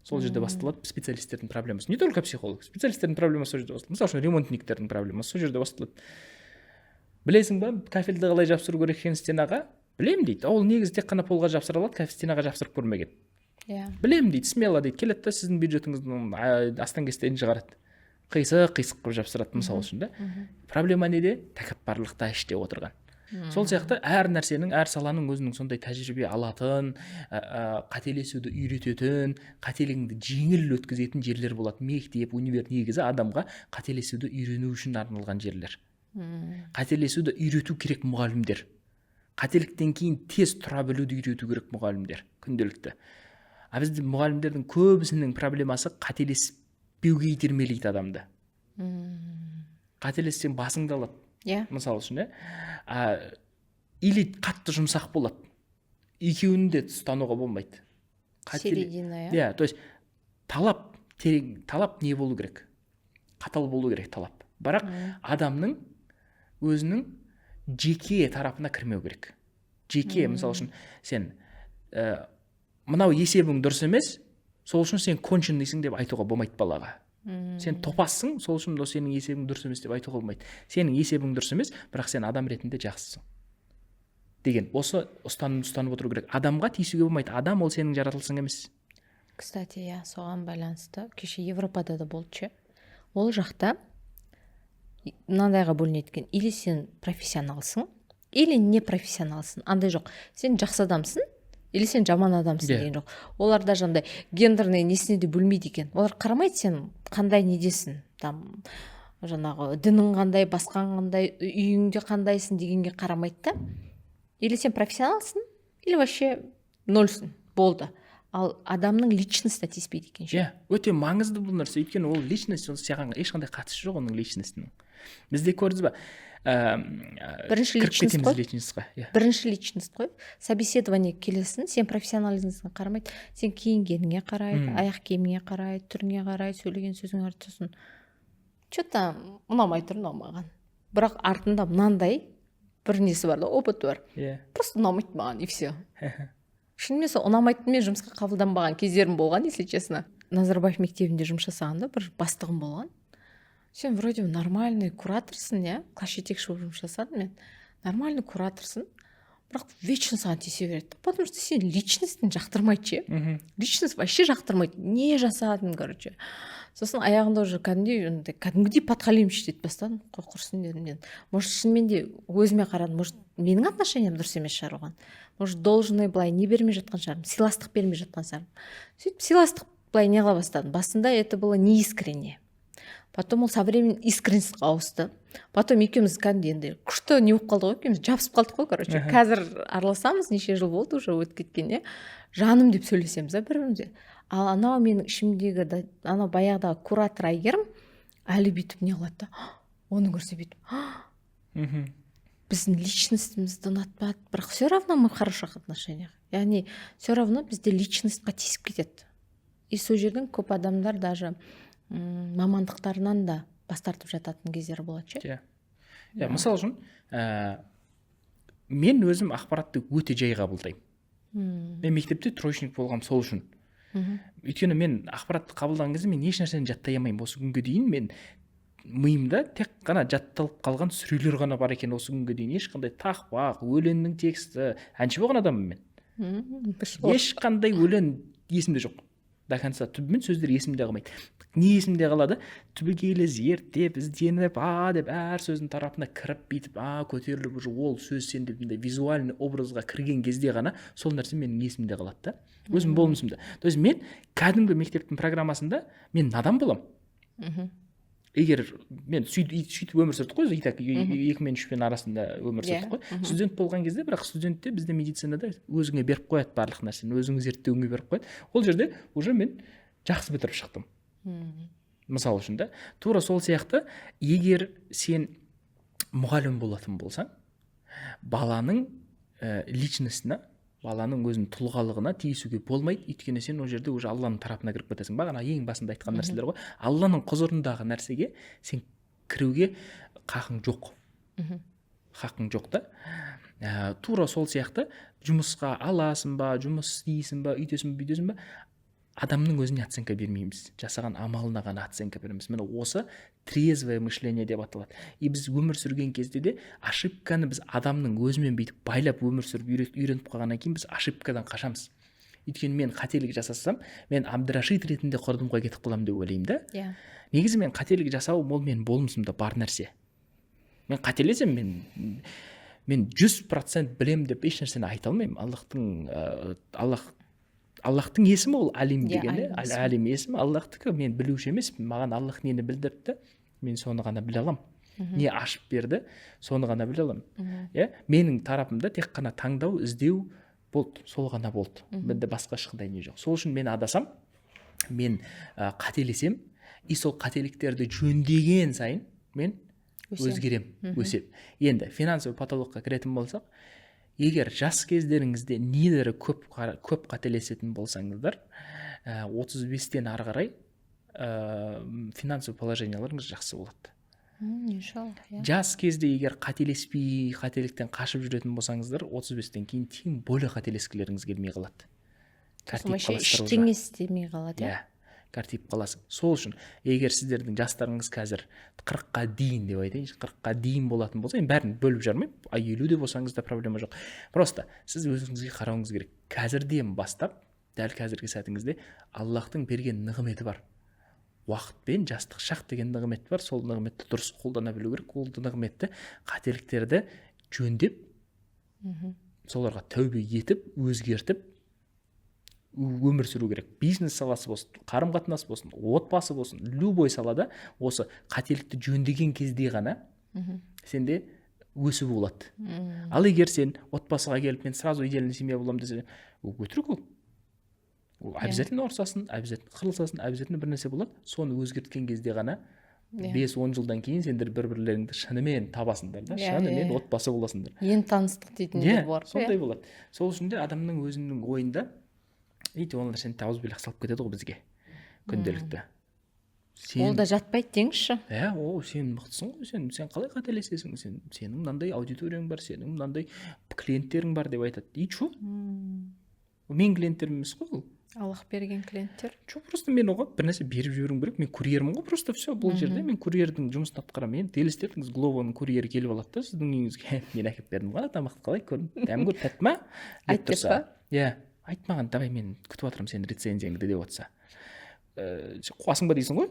Сол жерде басталады специалистердің проблемасы. Не только психолог, специалистердің проблемасы сол жерде басталады. Мысалы үшін ремонтниктердің проблемасы сол жерде басталады. Білесің ба, кафельді қалай жапсыру керек екенін стенаға? Білемін дейді. Ол негізі тек қана полға жапсыра алады, стенаға жапсырып көрмеген. Білемін дейді, смело дейді, келеді да сіздің бюджетіңіздің астан кестен шығарады. Қисық қылып жапсырады мысалы үшін да. Проблема неде? Тәкаппарлықта іште отырған. Сол сияқты әр нәрсенің, әр саланың өзінің сондай тәжірибе алатын, қателесуді үйрететін, қателігіңді жеңіл өткізетін жерлер болады. Мектеп, универ негізі адамға қателесуді үйрену үшін арналған жерлер. Қателесуді үйрету керек мұғалімдер. Қателіктен кейін тез тұра білуді үйрету керек мұғалімдер күнделікті. Біздің мұғалімдердің көбісінің проблемасы қателеспеуге итермелейді адамды. Қателессең басыңды алады. Мысалы үшін, или қатты жұмсақ болады. Екеуін де ұстануға болмайды. Середина, то есть талап не болу керек? Қатал болу керек талап. Бірақ адамның өзінің жеке тарапына кірмеу керек. Жеке, мысалы үшін, сен мынау есебің дұрыс емес, сол үшін сен конченныйсың деп айтуға болмайды балаға. Сен топассың, сол үшін сенің есебің дұрыс емес деп айтуға болмайды. Сенің есебің дұрыс емес, бірақ сен адам ретінде жақсысың. Деген, осы ұстанып отыру керек. Адамға тиісуге болмайды. Адам ол сенің жаратылысың емес. Кстати, соған байланысты кеше Европада да болды. Ол жақта мынандайға бөлінеді екен. Или сен профессионалсың, или не профессионалсың. Андай жоқ. Сен жақсы адамсың, или сен жаман адамсың деген жоқ. Олар да жандай гендерный несіне де бөлмейді екен. Олар қарамайды сен қандай недесің. Там жаңағы дінің қандай, басқан қандай, үйіңде қандайсың дегенге қарамайды да. Или сен профессионалсың, или вообще нольсың. Болды. Ал адамның личності тиіспейді екен. Өте маңызды бұл нәрсе. Өйткені ол личность саған ешқандай қатысы жоқ оның личностінің. Бізде көрдіңіз ба? Бірінші личность қой. Собеседование келесің, сен профессионализміңе қарамайды, сен киінгеніңе қарайды, аяқ киіміңе қарайды, түріңе қарайды, сөйлеген сөзіңе артысын. Че-то ұнамай тұр маған. Бірақ артында мынандай бір несі бар да, опыты бар. Просто ұнамайды маған, и все. Шынымен сол ұнамайтын мен жұмысқа қабылданбаған кездерім болған, если честно. Назарбаев мектебінде жұмыс жасағанда бір бастығым болған. Сен вроде нормальный кураторсың, класс жетекші болып жұмыс жасадым мен. Нормальный кураторсың, бірақ вечно саған тиісе береді. Потому что сен личностін жақтырмайды. Личность вообще жақтырмайды. Не жасадың, короче. Сосын аяғында уже кәдімгідей подхалимші деп бастадым. Қой құрсын дедім мен. Может, шынымен де өзіме қарадым. Может, менің отношениям дұрыс емес шығар оған. Может, должный былай не бермей жатқан шығармын. Сыйластық бермей жатқан шығармын. Сөйтіп сыйластық былай не қыла бастадым. Басында это было неискренне. Потом ол со временем искренностьқа ауысты. Потом екеуміз кәдімгідей күшті не болып қалды ғой, екеуміз жабысып қалдық қой, короче. Қазір араласамыз, неше жыл болды уже өтіп кеткен, жаным деп сөйлесеміз бір-бірімізге. Ал анау менің ішімдегі, анау баяғыдағы куратор Айгерім әлі бүйтіп не қылады да, оны көрсе бүйтіп біздің личностімізді ұнатпады, бірақ все равно мы в хороших отношениях. Яғни все равно бізде личностьқа тиісіп кетеді. И сол жерден көп адамдар даже мамандықтарынан да бас тартып жататын кездері болады ше. Иә, мысал үшін мен өзім ақпаратты өте жай қабылдаймын. Мен мектепте троечник болғам сол үшін. Өйткені мен ақпаратты қабылдаған кезде мен еш нәрсені жаттай алмаймын. Осы күнге дейін мен миымда тек қана жатталып қалған сүрелер ғана бар екен. Осы күнге дейін ешқандай тақпақ, өлеңнің тексті, әнші болған адаммын мен. Ешқандай өлең есімде жоқ. До конца түбімен сөздер есімде қалмайды. Не есімде қалады? Түбегейлі зерттеп, ізденіп, деп әр сөздің тарапына кіріп бүйтіп, көтеріліп уже ол сөз сенде визуальный образға кірген кезде ғана сол нәрсе менің есімде қалады да. Өзім болмысымда. То есть мен кәдімгі мектептің программасында мен надан боламын. Егер мен сөйтіп өмір сүрдік қой, итак 2 мен 3 арасында өмір сүрдік қой. Студент болған кезде, бірақ студентте бізде медицинада өзіңе беріп қояды барлық нәрсені, өзіңе зерттеуіңе беріп қояды. Ол жерде уже мен жақсы бітіріп шықтым. Мысал үшін да, тура сол сияқты, егер сен мұғалім болатын болсаң, баланың личностына, баланың өзінің тұлғалығына тиісуге болмайды, өйткені сен ол жерде уже Алланың тарапына кіріп кетесің. Бағана ең басында айтқан нәрселер ғой. Алланың құзырындағы нәрсеге сен кіруге хақың жоқ. Хақың жоқ да. Тура сол сияқты жұмысқа аласың ба, жұмыс істейсің ба, үйтесің ба, бүйтесің ба, адамның өзіне оценка бермейміз. Жасаған амалына ғана оценка береміз. Міне осы трезвое мышление деп аталады. И біз өмір сүрген кезде де ошибканы біз адамның өзімен бүйтіп байлап өмір сүріп үйреніп қалғаннан кейін біз ошибкадан қашамыз. Өйткені мен қателік жасасам, мен Абдырашид ретінде құрдымға кетіп қаламын деп ойлаймын да. Негізі мен қателік жасау ол мен болмысымда бар нәрсе. Мен қателесем, мен 100% білем деп еш нәрсені айта алмаймын. Аллахтың есімі ол Алим дегені, Алим есімі Аллахтікі. Мен білуші емеспін. Маған Аллах нені білдірді, мен соны ғана біле аламын. Не ашып берді, соны ғана біле аламын. Менің тарапымда тек қана таңдау, іздеу болды, сол ғана болды. Менде басқа ешқандай не жоқ. Сол үшін мен адасам, мен қателесем, и сол қателіктерді жөндеген сайын мен өзгерем, өсем. Енді финансовый потолокқа кіретін болсақ, егер жас кездеріңізде недері көп қателесетін болсаңыздар, 35-тен ары қарай финансовый положенияларыңыз жақсы болады. Жас кезде егер қателеспей, қателіктен қашып жүретін болсаңыздар, 35-тен кейін тем более қателескілеріңіз келмей қалады. Ештеңе істемей қалады. Картип қаласың. Сол үшін, егер сіздердің жастарыңыз қазір 40-қа дейін деп айтайыншы, 40-қа дейін болатын болса, бәрін бөліп жармайым, 50-де болсаңыз да проблема жоқ. Просто сіз өзіңізге қарауыңыз керек. Қазірден бастап, дәл қазіргі сәтіңізде Аллахтың берген нығметі бар. Уақыт пен жастық шақ деген нығмет бар. Сол нығметті дұрыс қолдана білу керек. Ол нығметті қателіктерді жөндеп, соларға тәубе етіп, өзгертіп өмір сүру керек. Бизнес саласы болсын, қарым-қатынас болсын, отбасы болсын, любой салада осы қателікті жөндеген кезде ғана сенде өсу болады. Ал егер сен отбасыға келіп, мен сразу идеальный семья боламын десе, өтірік ол. Обязательно ұрсасын, обязательно қырылсасын, обязательно бір нәрсе болады. Соны өзгерткен кезде ғана 5-10 жылдан кейін сендер бір-бірлеріңді шынымен табасыңдар да, шынымен отбасы боласыңдар. Ең таныстық дейтіндер бар. Сондай болады. Сол үшін де адамның өзінің ойында ол нәрсені тауызбелек салып кетеді ғой бізге күнделікті. Ол да жатпайды деңізші. Сен мықтысың ғой, сен қалай қателесесің, сенің мынандай аудиторияң бар, сенің мынандай клиенттерің бар деп айтады. И чо? Мен клиенттерім емес қой ол. Аллах берген клиенттер. Просто мен оған бір нәрсе беріп жіберуім керек. Мен курьермін ғой, просто все. Бұл жерде мен курьердің жұмысын атқарамын. Енді елестетіңіз, Глобоның курьері келіп алады да, сіздің үйіңізге. Мен әкеліп бердім ғой, тамақты қалай көрдің? Дәмі көрді, тәтті ма? Айтып па? Айтмаған, давай мен күтіп отырмын сенің рецензияңды деп отырса. Қуасың ба дейсің ғой?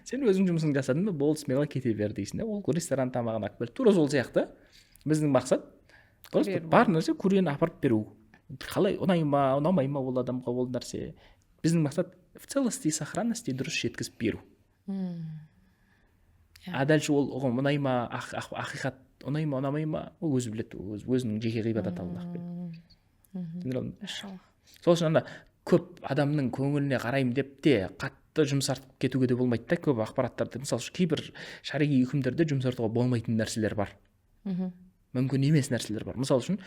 Сен өзің жұмысыңды жасадың ба, болды, смело кете бер дейсің да. Ол ресторан тамағын алып берді. Тура сол сияқты біздің мақсат просто бар нәрсе курьеріне апарып беру. Қалай ұнай ма, ұнамай ма ол адамға ол нәрсе. Біздің мақсат в целости и сохранности дұрыс жеткізіп беру. А дальше ол оған ұнай ма, ақиқат ұнай ма, ұнамай ма, ол өзі біледі, өзінің жеке ғибадат Аллах береді. Сол үшін көп адамның көңіліне қараймын деп те жұмсартып кетуге де болмайды да, көп ақпараттарды. Мысалы үшін кейбір шариғи үкімдерде жұмсартуға болмайтын нәрселер бар, мүмкін емес нәрселер бар. Мысалы үшін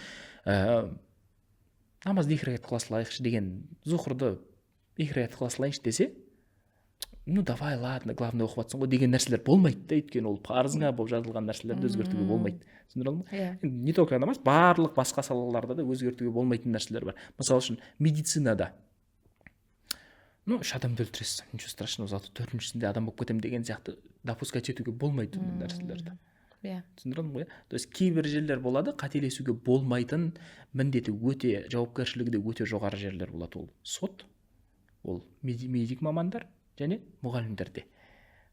намазды 2 рәкат қыла салайықшы деген, зухрды 2 рәкат қыла салайыншы десе, ну давай, ладно, главное оқып жатсың ғой деген нәрселер болмайды да, өйткені ол парызыңа болып жазылған нәрселерді өзгертуге болмайды. Түсіндіре алдың ба? Не только намаз, барлық басқа салаларда да өзгертуге болмайтын нәрселер бар. Мысалы үшін медицинада, ну үш адамды өлтіресіз, ничего страшного, зато төртіншісінде адам болып кетемін деген сияқты допускать етуге болмайды нәрселерді. Түсіндіре алдың ғой? То есть кейбір жерлер болады, қателесуге болмайтын, міндеті өте, жауапкершілігі де өте жоғары жерлер болады. Ол сот, ол медик мамандар және мұғалімдерде.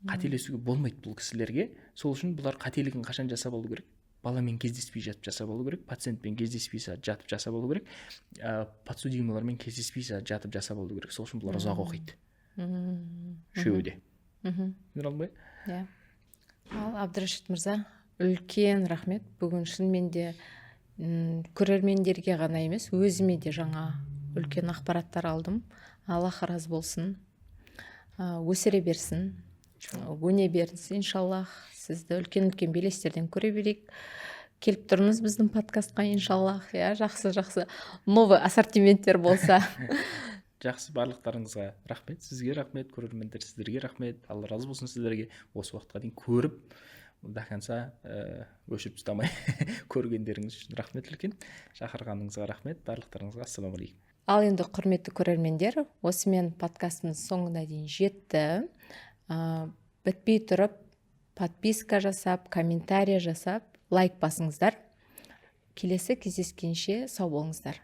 Қателесуге болмайды бұл кісілерге. Сол үшін бұлар қателігін қашан жасап алу керек? Баламен кездеспей жатып жасап алу керек, пациентпен кездеспей жатып жасап алу керек, подсудимыйлармен кездеспей жатып жасап алу керек. Сол үшін бұлар ұзақ оқиды. Үшеуі де. Түсіндіре алдың ба? Иә. Ал Абдрашит мырза, үлкен рахмет. Бүгін шынымен де көрермендерге ғана емес, өзіме де жаңа үлкен ақпараттар алдым. Аллах разы болсын. Өсіре берсін, өне берсін, иншаллах. Сізді үлкен белестерден көре берейік. Келіп тұрыңыз біздің подкастқа, иншаллах. Жақсы новый ассортименттер болса. Жақсы, барлықтарыңызға рахмет, сізге рахмет, көрермендер сіздерге рахмет. Алла разы болсын сіздерге. Осы уақытқа дейін көріп, до конца өшіріп тастамай көргендеріңіз үшін рахмет үлкен. Шақырғаныңызға рахмет, барлықтарыңызға ассалаумағалейкум. Ал енді құрметті көрермендер, осымен подкастымыз соңына дейін жетті. Бітпей тұрып, подписка жасап, комментарий жасап, лайк басыңыздар. Келесі кездескенше сау болыңыздар.